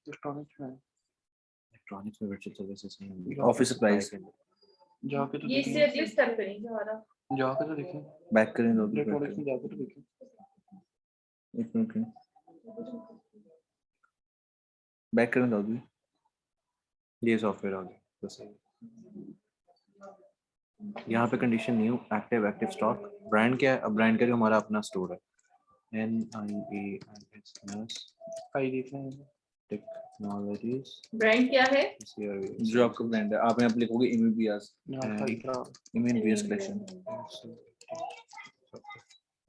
Speaker 2: इलेक्ट्रॉनिक्स में
Speaker 1: वर्चुअल सर्विसेज हैं।
Speaker 4: ऑफिस सप्लाईज
Speaker 2: जाके तो
Speaker 3: ये से अगले स्टेप पे नहीं जा रहा।
Speaker 2: जाके तो देखें,
Speaker 4: बैक करें दो।
Speaker 2: इलेक्ट्रॉनिक्स में जाके तो देखें।
Speaker 4: एक मिनट बैक करें दो भी।
Speaker 1: ये सॉफ्टवेयर आ गया तो सही। यहाँ पे condition new active stock. Brand क्या है? अब ब्रांड का जो हमारा अपना स्टोर है, NIAISNS
Speaker 2: आई देख रहे हैं
Speaker 1: टेक्नोलॉजीज।
Speaker 3: ब्रांड क्या है?
Speaker 4: जो आपका ब्रांड है, आप यहाँ पे लिखोगे इमेबियास कलेक्शन।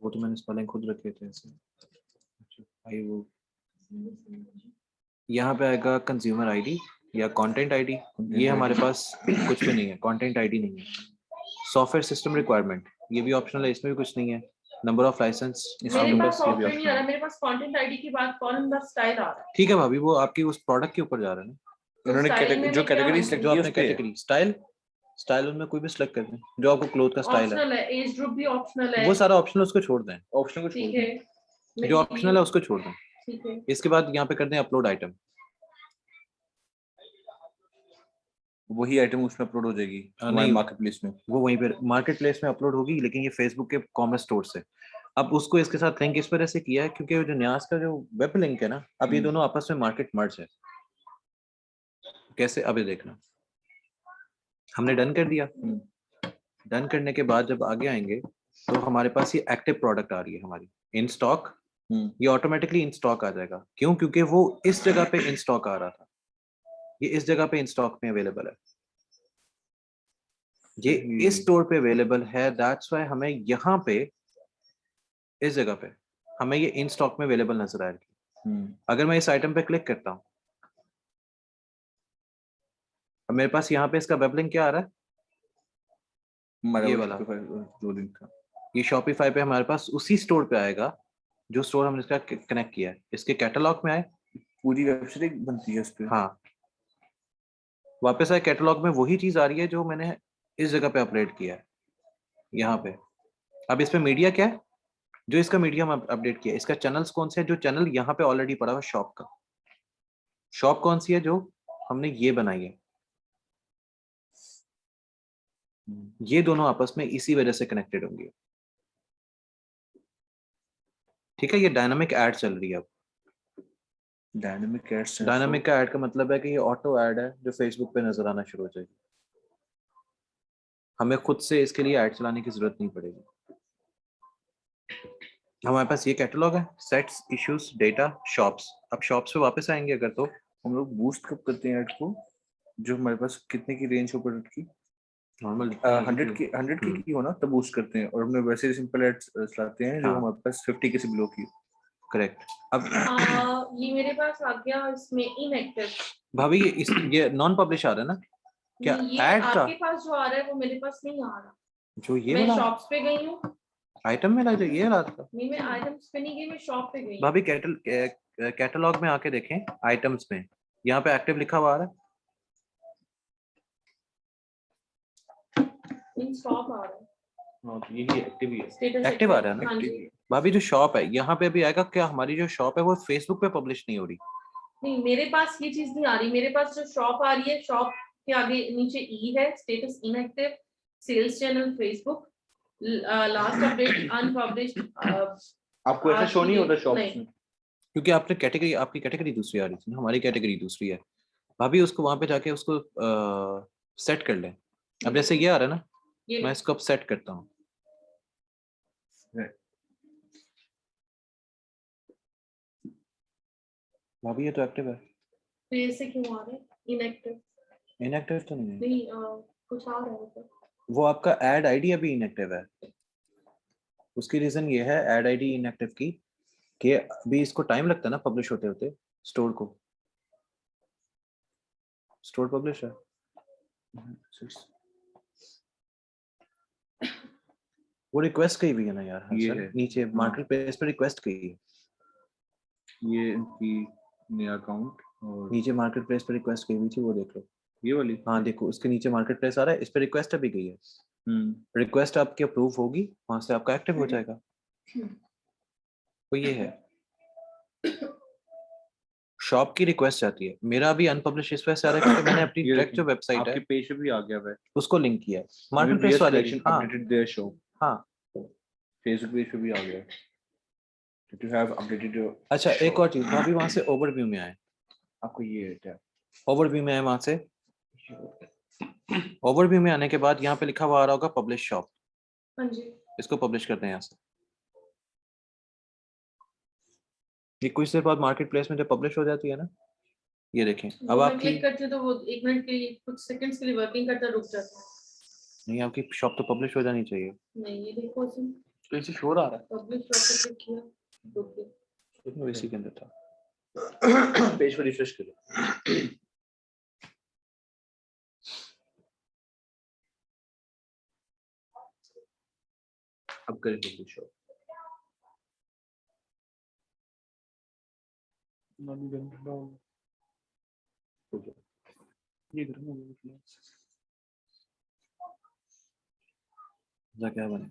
Speaker 1: वो तो मैंने स्पेलिंग खुद रखे थे ऐसे। भाई वो यहाँ पे आएगा कंज्यूमर आईडी या कंटेंट आईडी। ये हमारे पास कुछ भी नहीं है, कंटेंट आईडी नहीं है। सॉफ्टवेयर सिस्टम रिक्वायरमेंट, ये भी ऑप्शनल है, इसमें भी कुछ नहीं है। नंबर ऑफ लाइसेंस,
Speaker 3: मेरे पास सॉफ्टवेयर नहीं आ रहा, मेरे पास कंटेंट आईडी के बाद कॉलम द स्टाइल आ रहा है।
Speaker 1: ठीक है भाभी, वो आपकी उस प्रोडक्ट के ऊपर जा रहा है ना।
Speaker 4: उन्होंने जो कैटेगरी सिलेक्ट
Speaker 1: जो
Speaker 4: की
Speaker 1: आपने कैटेगरी स्टाइल उनमें कोई भी सिलेक्ट कर दें जो आपको क्लोथ का स्टाइल है।
Speaker 3: ऑप्शनल है, एज ग्रुप भी ऑप्शनल है।
Speaker 1: वो सारा ऑप्शनल उसको छोड़ दें,
Speaker 4: ऑप्शन को छोड़
Speaker 3: ठीक
Speaker 4: दें।
Speaker 3: है,
Speaker 1: जो ऑप्शनल है उसको छोड़ दें।
Speaker 3: ठीक है।
Speaker 1: इसके बाद यहाँ पे कर दें अपलोड आइटम।
Speaker 4: वही आइटम उसमें अपलोड हो जाएगी हमारे मार्केट प्लेस में।
Speaker 1: वो वहीं पे मार्केट प्लेस में अपलोड होगी, लेकिन ये फेसबुक के कॉमर्स स्टोर से। अब उसको इसके साथ लिंक इस वजह से किया है क्योंकि जो न्यास का जो वेब लिंक है ना, अब ये दोनों आपस में मार्केट मर्ज है। कैसे? अभी देखना, हमने डन कर दिया। डन करने के बाद जब आगे आएंगे तो हमारे पास ये एक्टिव प्रोडक्ट आ रही है हमारी इन स्टॉक। ये ऑटोमेटिकली इन स्टॉक आ जाएगा। क्यों? क्योंकि वो इस जगह पे इन स्टॉक आ रहा था, ये इस जगह पे इन स्टॉक में अवेलेबल है, ये इस स्टोर पे अवेलेबल है। दैट्स व्हाई हमें यहाँ पे इस जगह पे हमें ये इन स्टॉक में अवेलेबल नजर आ रही है। अगर मैं इस आइटम पे क्लिक करता हूँ अब मेरे पास यहाँ पे इसका वेब लिंक क्या आ रहा है,
Speaker 4: हमारा
Speaker 1: ये
Speaker 4: वो
Speaker 1: वाला।
Speaker 4: Shopify जो लिंक था।
Speaker 1: ये शॉपिफाई पे हमारे पास उसी स्टोर पे आएगा जो स्टोर हमने इसका कनेक्ट किया है, इसके कैटलॉग में आए।
Speaker 4: पूरी वेबसाइट बनती है उस पे।
Speaker 1: हाँ, वापस आए कैटलॉग में, वही चीज आ रही है जो मैंने इस जगह पे अपडेट किया है यहाँ पे। अब इस पे मीडिया क्या है, जो इसका मीडिया हम अपडेट किया है, इसका चैनल्स कौन से है, जो चैनल यहाँ पे ऑलरेडी पड़ा हुआ है शॉप का। शॉप कौन सी है, जो हमने ये बनाई है। ये दोनों आपस में इसी वजह से कनेक्टेड होंगे। ठीक है, ये डायनामिक ऐड चल रही है अब।
Speaker 4: डायनामिक एड्स हैं,
Speaker 1: डायनामिक का ऐड का मतलब है कि ये ऑटो ऐड है जो फेसबुक पे नजर आना शुरू हो जाएगी। हमें खुद से इसके लिए ऐड चलाने की जरूरत नहीं पड़ेगी। हमारे पास ये कैटलॉग है, सेट्स, इश्यूज, डेटा, शॉप्स। अब शॉप्स पे वापस आएंगे अगर तो
Speaker 4: हम लोग बूस्ट कब करते हैं ऐड को, जो हमारे पास कितने की रेंज हो प्रोडक्ट की,
Speaker 1: नॉर्मल
Speaker 4: 100 की हो ना, तब बूस्ट करते हैं। और हमने वैसे सिंपल एड्स चलाते हैं जो
Speaker 1: हाँ।
Speaker 4: हमारे पास 50 के से बिलो की।
Speaker 1: करेक्ट। अब
Speaker 3: ये मेरे पास आ गया इसमें इनएक्टिव।
Speaker 1: भाभी ये नॉन पब्लिश आ रहा है ना, क्या
Speaker 3: ये
Speaker 1: ऐड का
Speaker 3: आपके पास जो आ रहा है वो मेरे पास नहीं आ रहा।
Speaker 1: जो ये
Speaker 3: मैं
Speaker 1: वाला
Speaker 3: शॉप्स पे गई हूँ।
Speaker 1: आइटम में ला, जो ये रात का।
Speaker 3: नहीं, मैं आइटम्स पे नहीं गई, मैं शॉप पे गई।
Speaker 1: भाभी कैटलॉग में आके देखें, आइटम्स में यहाँ पे एक्टिव लिखा हुआ आ रहा है।
Speaker 3: इन स्टॉक आ रहा है।
Speaker 1: हाँ, तो यही एक्टिव ही है।
Speaker 3: स्टेटस
Speaker 1: एक्टिव आ रहा है ना।
Speaker 3: हाँ जी।
Speaker 1: भाभी जो शॉप है यहाँ पे भी आएगा क्या, हमारी जो शॉप है वो फेसबुक पे पब्लिश नहीं हो रही।
Speaker 3: नहीं, मेरे पास ये चीज नहीं आ रही। मेरे पास जो शॉप आ रही है, शॉप के आगे नीचे ई है, status inactive, sales channel Facebook, last update unpublished.
Speaker 4: आपको ऐसा शो नहीं होता शॉप्स में?
Speaker 1: क्योंकि आपने कैटेगरी, आपकी कैटेगरी दूसरी आ रही थी ना, हमारी कैटेगरी दूसरी है। भाभी उसको वहां पे जाके उसको सेट कर लें। अब जैसे ये आ रहा है ना,
Speaker 3: ये
Speaker 1: मैं इसको अब सेट करता हूँ। भाभी ये तो एक्टिव है।
Speaker 3: तो ऐसे क्यों आ रहा है इनएक्टिव?
Speaker 1: इनएक्टिव तो नहीं है,
Speaker 3: नहीं, कुछ आ रहा है ऊपर।
Speaker 1: वो आपका ऐड आईडी अभी इनएक्टिव है। उसकी रीजन ये है ऐड आईडी इनएक्टिव की, कि अभी इसको टाइम लगता है ना पब्लिश होते होते स्टोर को। स्टोर पब्लिश है। वो रिक्वेस्ट की भी है ना यार,
Speaker 4: ये
Speaker 1: सर
Speaker 4: है।
Speaker 1: नीचे मार्केट प्लेस पे रिक्वेस्ट की है।
Speaker 4: ये इनकी नया अकाउंट, और
Speaker 1: नीचे मार्केट प्लेस पे रिक्वेस्ट की हुई थी, वो देख लो।
Speaker 4: ये वाली।
Speaker 1: हाँ देखो, उसके नीचे मार्केट प्लेस आ रहा है, इस पे रिक्वेस्ट अभी गई है। रिक्वेस्ट आपकी अप्रूव होगी, वहां से आपका एक्टिव हो जाएगा। तो ये है, शॉप की रिक्वेस्ट जाती है। मेरा अभी अनपब्लिश इस वजह से आ रहा है क्योंकि मैंने अपनी
Speaker 4: ये
Speaker 1: डायरेक्ट जो वेबसाइट
Speaker 4: आपके
Speaker 1: है
Speaker 4: पेज पे भी आ गया है,
Speaker 1: उसको लिंक किया है मार्केट प्लेस वाले की। हाँ
Speaker 4: अपडेटेड देयर शो।
Speaker 1: हाँ।
Speaker 4: फेसबुक पेज पे भी आ गया। Did you have updated your
Speaker 1: अच्छा, एक और चीज भाभी, वहां से ओवरव्यू में आए।
Speaker 4: आपको ये टैब,
Speaker 1: ओवरव्यू में आए, वहां से ओवरव्यू में आने के बाद यहाँ पे लिखा हुआ आ रहा होगा पब्लिश शॉप।
Speaker 3: हाँ जी।
Speaker 1: इसको पब्लिश करते हैं यहाँ से। ये कुछ देर बाद मार्केट प्लेस में जब पब्लिश हो जाती है ना, ये देखें अब
Speaker 3: वो मैं
Speaker 1: आपकी,
Speaker 3: क्लिक करती हूँ तो वो 1 मिनट के लिए, कुछ सेकंड्स के लिए वर्किंग करता रुक जाता है।
Speaker 1: नहीं आपकी शॉप तो पब्लिश हो जानी चाहिए।
Speaker 3: नहीं, ये देखो इसमें
Speaker 1: तो इसे शोर आ रहा
Speaker 3: पब्लिश शॉप पे क्लिक किया, रुक गया।
Speaker 1: है, वो इसी के अंदर था। पेज पर रिफ्रेश करो। अब करें पब्लिश शॉप। हो गया। ये गर्म हो गया, क्या बने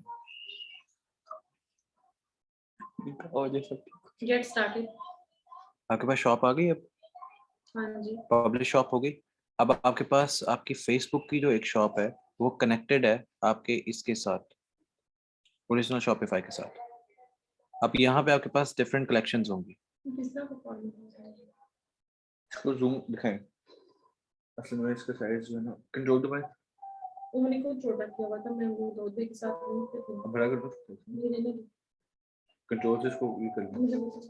Speaker 1: और जैसा।
Speaker 3: Get started.
Speaker 1: आपके पास शॉप आ गई, अब
Speaker 3: हाँ जी।
Speaker 1: पब्लिश शॉप हो गई। अब आपके पास आपकी फेसबुक की जो एक शॉप है वो कनेक्टेड है आपके इसके साथ, ओरिजिनल शॉपिफाई के साथ। अब यहाँ पे आपके पास डिफरेंट कलेक्शंस होंगी।
Speaker 3: किसका प्रॉब्लम है?
Speaker 4: इसको जूम दिखाएं। असल में इसका साइज जो है ना, कंट्रोल दबाएं।
Speaker 3: वो मैंने खुद छोटा किया हुआ था, मैं वो दो के साथ नहीं करती।
Speaker 4: अब बड़ा कर दो,
Speaker 3: ये नहीं नहीं,
Speaker 4: कंट्रोल से इसको ये कर
Speaker 3: मुझे बस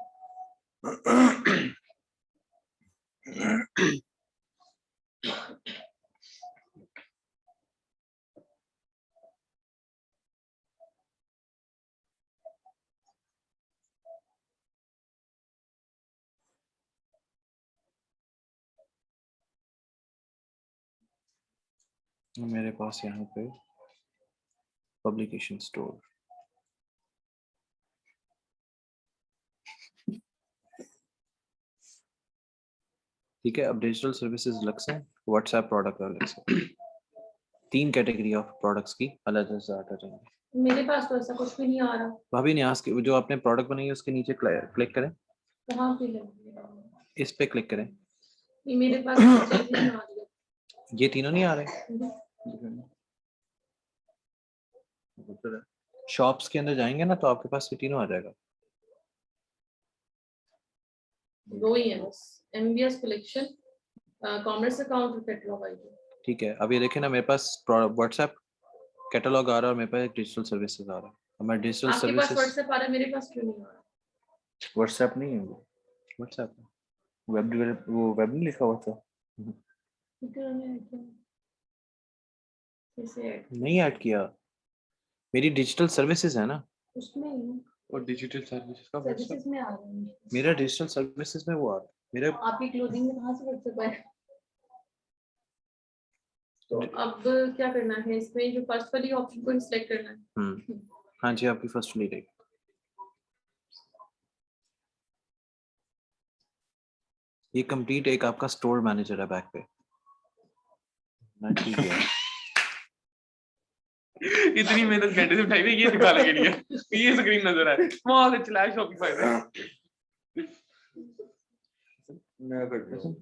Speaker 1: मेरे पास यहाँ पे पब्लिकेशन स्टोर, ठीक है। अब डिजिटल सर्विसेज अलग से, व्हाट्सएप प्रोडक्ट अलग से, 3 कैटेगरी ऑफ प्रोडक्ट्स की अलग अलग स्टार्ट हो जाएंगे।
Speaker 3: मेरे पास तो ऐसा कुछ भी नहीं आ रहा।
Speaker 1: भाभी न्यास की जो आपने प्रोडक्ट बनाई है उसके नीचे क्लिक करें,
Speaker 3: कहाँ पे लगी?
Speaker 1: इस पे क्लिक करें।
Speaker 3: ये मेरे पास तो चीज़ नहीं आ रही है।
Speaker 1: ये तीनों नहीं आ रहे। शॉप्स के अंदर जाएंगे ना तो आपके पास ये तीनों आ जाएगा।
Speaker 3: दो ही है बस, MBS कलेक्शन, कॉमर्स अकाउंट और कैटलॉग आईडी।
Speaker 1: ठीक है, अब ये देखें ना, मेरे पास व्हाट्सएप कैटलॉग आ रहा है और मेरे पास डिजिटल सर्विसेज आ रहा है। हमारे डिजिटल
Speaker 3: आपके पास
Speaker 1: सर्विसेज
Speaker 3: व्हाट्सएप आ रहा है, मेरे पास क्यों नहीं आ रहा?
Speaker 4: व्हाट्सएप नहीं है वो,
Speaker 1: व्हाट्सएप
Speaker 4: वेब वो वेब नहीं लिखा हुआ था।
Speaker 3: क्यों नहीं है? कैसे ऐड?
Speaker 1: नहीं ऐड किया, मेरी डिजिटल सर्विसेज है ना,
Speaker 3: उसमें ही है।
Speaker 2: और डिजिटल सर्विसेज का व्हाट्सएप
Speaker 3: सर्विसेज में आ रहा है।
Speaker 1: मेरा डिजिटल सर्विसेज में वो आ रहा है मेरे।
Speaker 3: आपकी क्लोथिंग में कहाँ से व्हाट्सएप है? तो अब क्या करना है, इसमें जो फर्स्ट वाली ऑप्शन को सिलेक्ट करना है।
Speaker 1: हाँ जी, आपकी फर्स्ट लीड है। ये कंप्लीट एक आपका स्टोर मैनेजर है बैक पे ना, ठीक है।
Speaker 2: इतनी मेहनत घंटे से उठाई हुई, ये दिखाने के लिए ये स्क्रीन नजर है, वहां से चलाया शॉपिफाई पे।
Speaker 4: मैं करता हूं।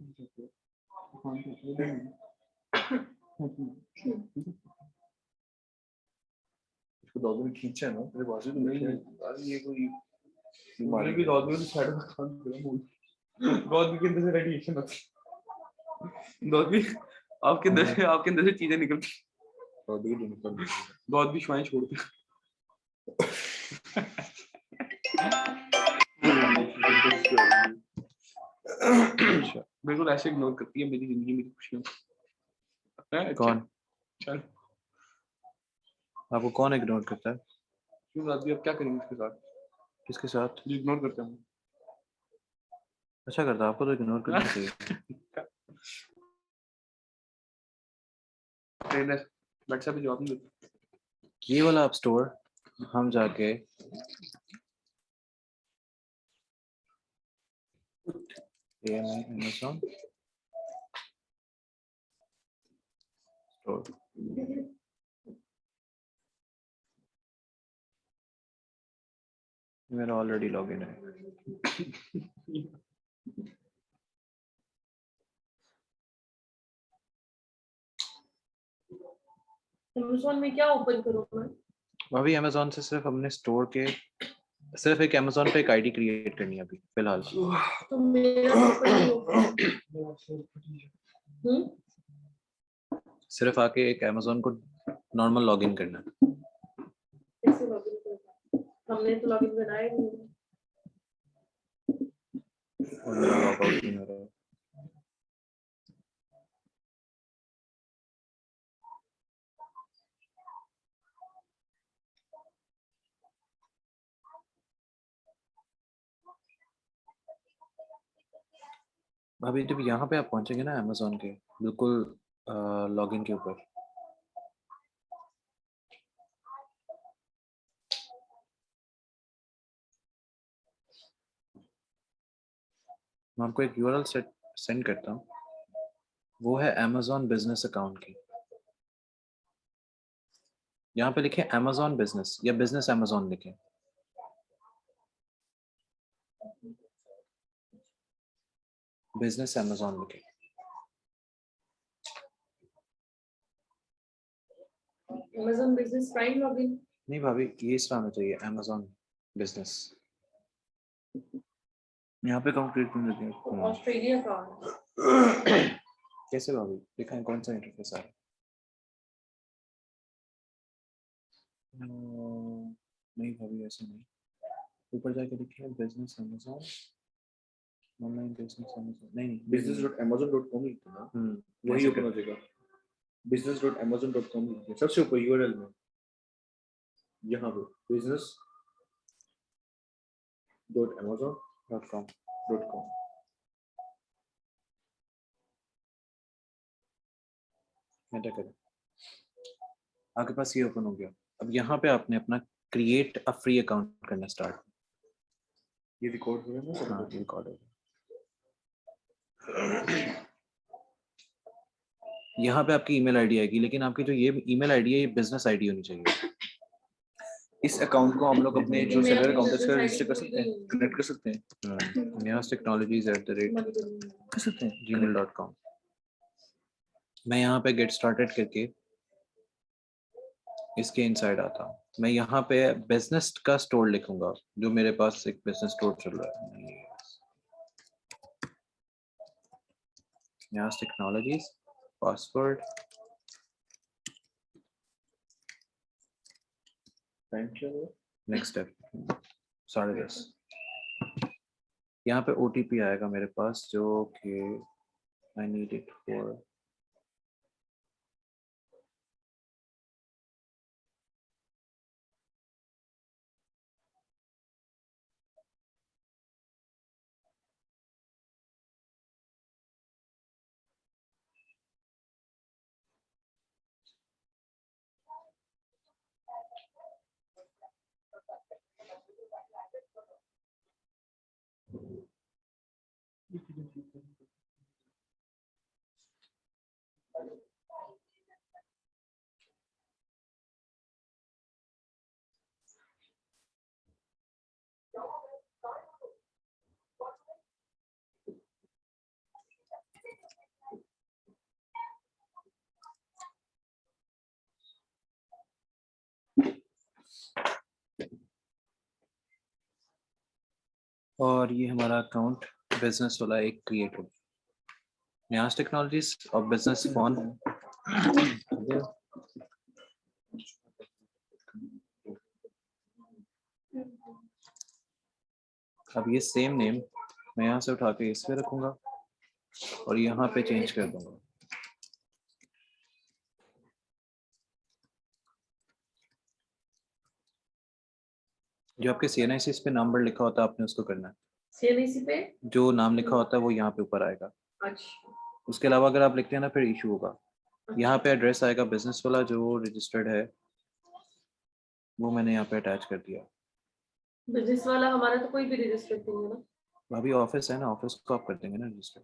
Speaker 4: इसको दो दिन खींचा है ना तेरे पास ही तो नहीं है यार, ये कोई
Speaker 2: मेरे भी दो दिन साइड में काम कर रहा हूं, बहुत के अंदर से रेडिएशन होती है, दो भी आपके अंदर से चीजें निकलती, बहुत भी श्वाएं छोड़ती। बिल्कुल ऐसे इग्नोर करती है मेरी जिंदगी मेरी खुशियों। अच्छा,
Speaker 1: कौन?
Speaker 2: चल
Speaker 1: आपको कौन इग्नोर करता है?
Speaker 2: क्यों रात भी अब क्या करेंगे इसके साथ,
Speaker 1: किसके साथ?
Speaker 2: जो इग्नोर करते हैं।
Speaker 1: अच्छा करता है, आपको तो इग्नोर करना चाहिए।
Speaker 2: व्हाट्सएप पे जवाब नहीं देता।
Speaker 1: ये वाला आप स्टोर हम जाके Amazon स्टोर, मेरा ऑलरेडी लॉगिन है।
Speaker 3: Amazon में क्या ओपन करूँ मैं?
Speaker 1: अभी Amazon से सिर्फ हमने स्टोर के सिर्फ एक Amazon पे एक आईडी क्रिएट करनी है अभी फिलहाल।
Speaker 3: तो मेरा open नहीं होगा।
Speaker 1: सिर्फ आके एक Amazon को नॉर्मल लॉगिन करना है।
Speaker 3: कैसे लॉगिन करना? हमने तो लॉगिन बनाया ही नहीं।
Speaker 1: और मेरा लॉगआउट नहीं हो रहा है। अभी जब यहाँ पे आप पहुंचेंगे ना Amazon के बिल्कुल लॉगिन के ऊपर, मैं आपको एक URL सेंड करता हूँ, वो है Amazon बिजनेस अकाउंट की। यहाँ पे लिखे Amazon बिजनेस या बिजनेस Amazon लिखे, बिजनेस Amazon लिखे।
Speaker 3: Amazon business prime login.
Speaker 1: नहीं भाभी, ये इस आना चाहिए Amazon बिजनेस। यहाँ पे कंप्लीट कर देते हैं।
Speaker 3: ऑस्ट्रेलिया का है।
Speaker 1: कैसे भाभी दिखाएं कौन सा इंटरफेस आ रहा है? नहीं भाभी ऐसे नहीं, ऊपर जाके देखिए business Amazon, online business Amazon, नहीं
Speaker 4: business.amazon.com ही था ना, वही
Speaker 1: ऐसे
Speaker 4: ओपन हो जाएगा। business.amazon.com लिखिए सबसे ऊपर URL में, यहाँ पे business.amazon.com
Speaker 1: एंटर करें। आपके पास ये ओपन हो गया। अब यहाँ पे आपने अपना क्रिएट अ फ्री अकाउंट करना स्टार्ट।
Speaker 2: ये रिकॉर्ड हो रहा है ना
Speaker 1: हाँ
Speaker 2: सब?
Speaker 1: रिकॉर्ड हो गया। यहाँ पे आपकी ईमेल आईडी आएगी, लेकिन आपकी जो ये ईमेल आईडी है ये बिजनेस आईडी होनी चाहिए।
Speaker 4: इस अकाउंट को हम लोग अपने जो
Speaker 3: मैं
Speaker 4: सेलर
Speaker 3: अपनी
Speaker 4: अकाउंट है
Speaker 3: business
Speaker 4: रजिस्टर कर
Speaker 3: ID
Speaker 4: सकते हैं,
Speaker 3: भूल गई।
Speaker 4: कनेक्ट कर सकते हैं,
Speaker 1: nyastechnologies@gmail.com
Speaker 4: कर सकते हैं।
Speaker 1: मैं यहाँ पे गेट स्टार्टेड करके इसके इनसाइड आता हूँ। मैं यहाँ पे बिजनेस का स्टोर लिखूंगा, जो मेरे पास एक बिजनेस स्टोर चल रहा है। Nyast Technologies, password, next step 10:30। यहाँ पे OTP आएगा मेरे पास, जो कि आई नीड इट फॉर और ये हमारा अकाउंट बिजनेस वाला एक क्रिएट हो गया। न्यास टेक्नोलॉजीज और बिजनेस फोन। अब ये सेम नेम मैं यहाँ से उठा के इस पे रखूंगा और यहाँ पे चेंज कर दूंगा। जो आपके CNIC पे नंबर लिखा होता है आपने उसको करना है।
Speaker 3: CNC पे
Speaker 1: जो नाम लिखा होता है वो यहाँ पे ऊपर आएगा।
Speaker 3: अच्छा
Speaker 1: उसके अलावा अगर आप लिखते हैं ना फिर इशू होगा। यहाँ पे एड्रेस आएगा बिजनेस वाला जो रजिस्टर्ड है, वो मैंने यहाँ पे अटैच कर दिया।
Speaker 3: बिजनेस वाला हमारा तो कोई भी रजिस्टर नहीं है ना।
Speaker 1: अभी ऑफिस है ना, ऑफिस को आप कर देंगे ना रजिस्टर।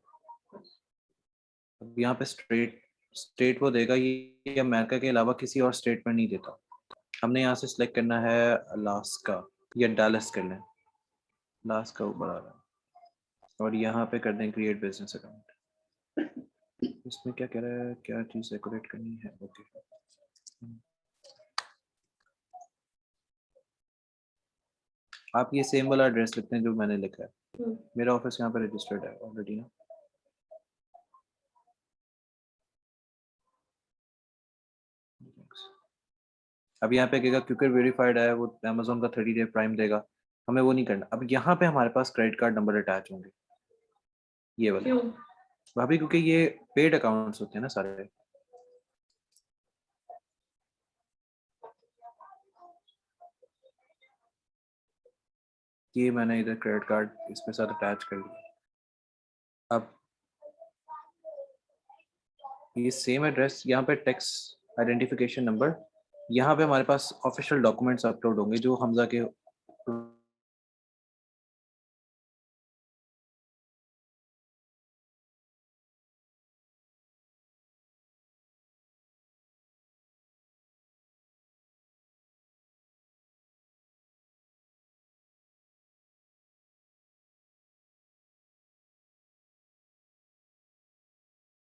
Speaker 1: अब यहाँ पे स्टेट वो देगा, ये अमेरिका के अलावा किसी और स्टेट में नहीं देता। हमने यहाँ से सिलेक्ट करना है अलास्का या डैलस कर लें। अलास्का ऊपर आ रहा है और यहाँ पे कर दें क्रिएट बिजनेस अकाउंट। इसमें क्या कह रहा है, क्या चीज़ डेकोरेट करनी है? ओके आप ये सेम वाला एड्रेस लिखते हैं जो मैंने लिखा है। मेरा ऑफिस यहाँ पे रजिस्टर्ड है ऑलरेडी ना। अब यहाँ पे कहेगा क्योंकि वेरीफाइड है, वो अमेजोन का 30 डे प्राइम देगा, हमें वो नहीं करना। अब यहाँ पे हमारे पास क्रेडिट कार्ड नंबर अटैच होंगे, ये वाले।
Speaker 3: क्यों?
Speaker 1: भाभी क्योंकि ये पेड अकाउंट्स होते हैं ना सारे। ये मैंने इधर क्रेडिट कार्ड इसके साथ अटैच कर लिया। अब ये सेम एड्रेस यहाँ पे टैक्स आइडेंटिफिकेशन नंबर, यहाँ पे हमारे पास ऑफिशियल डॉक्यूमेंट्स अपलोड होंगे जो हमजा के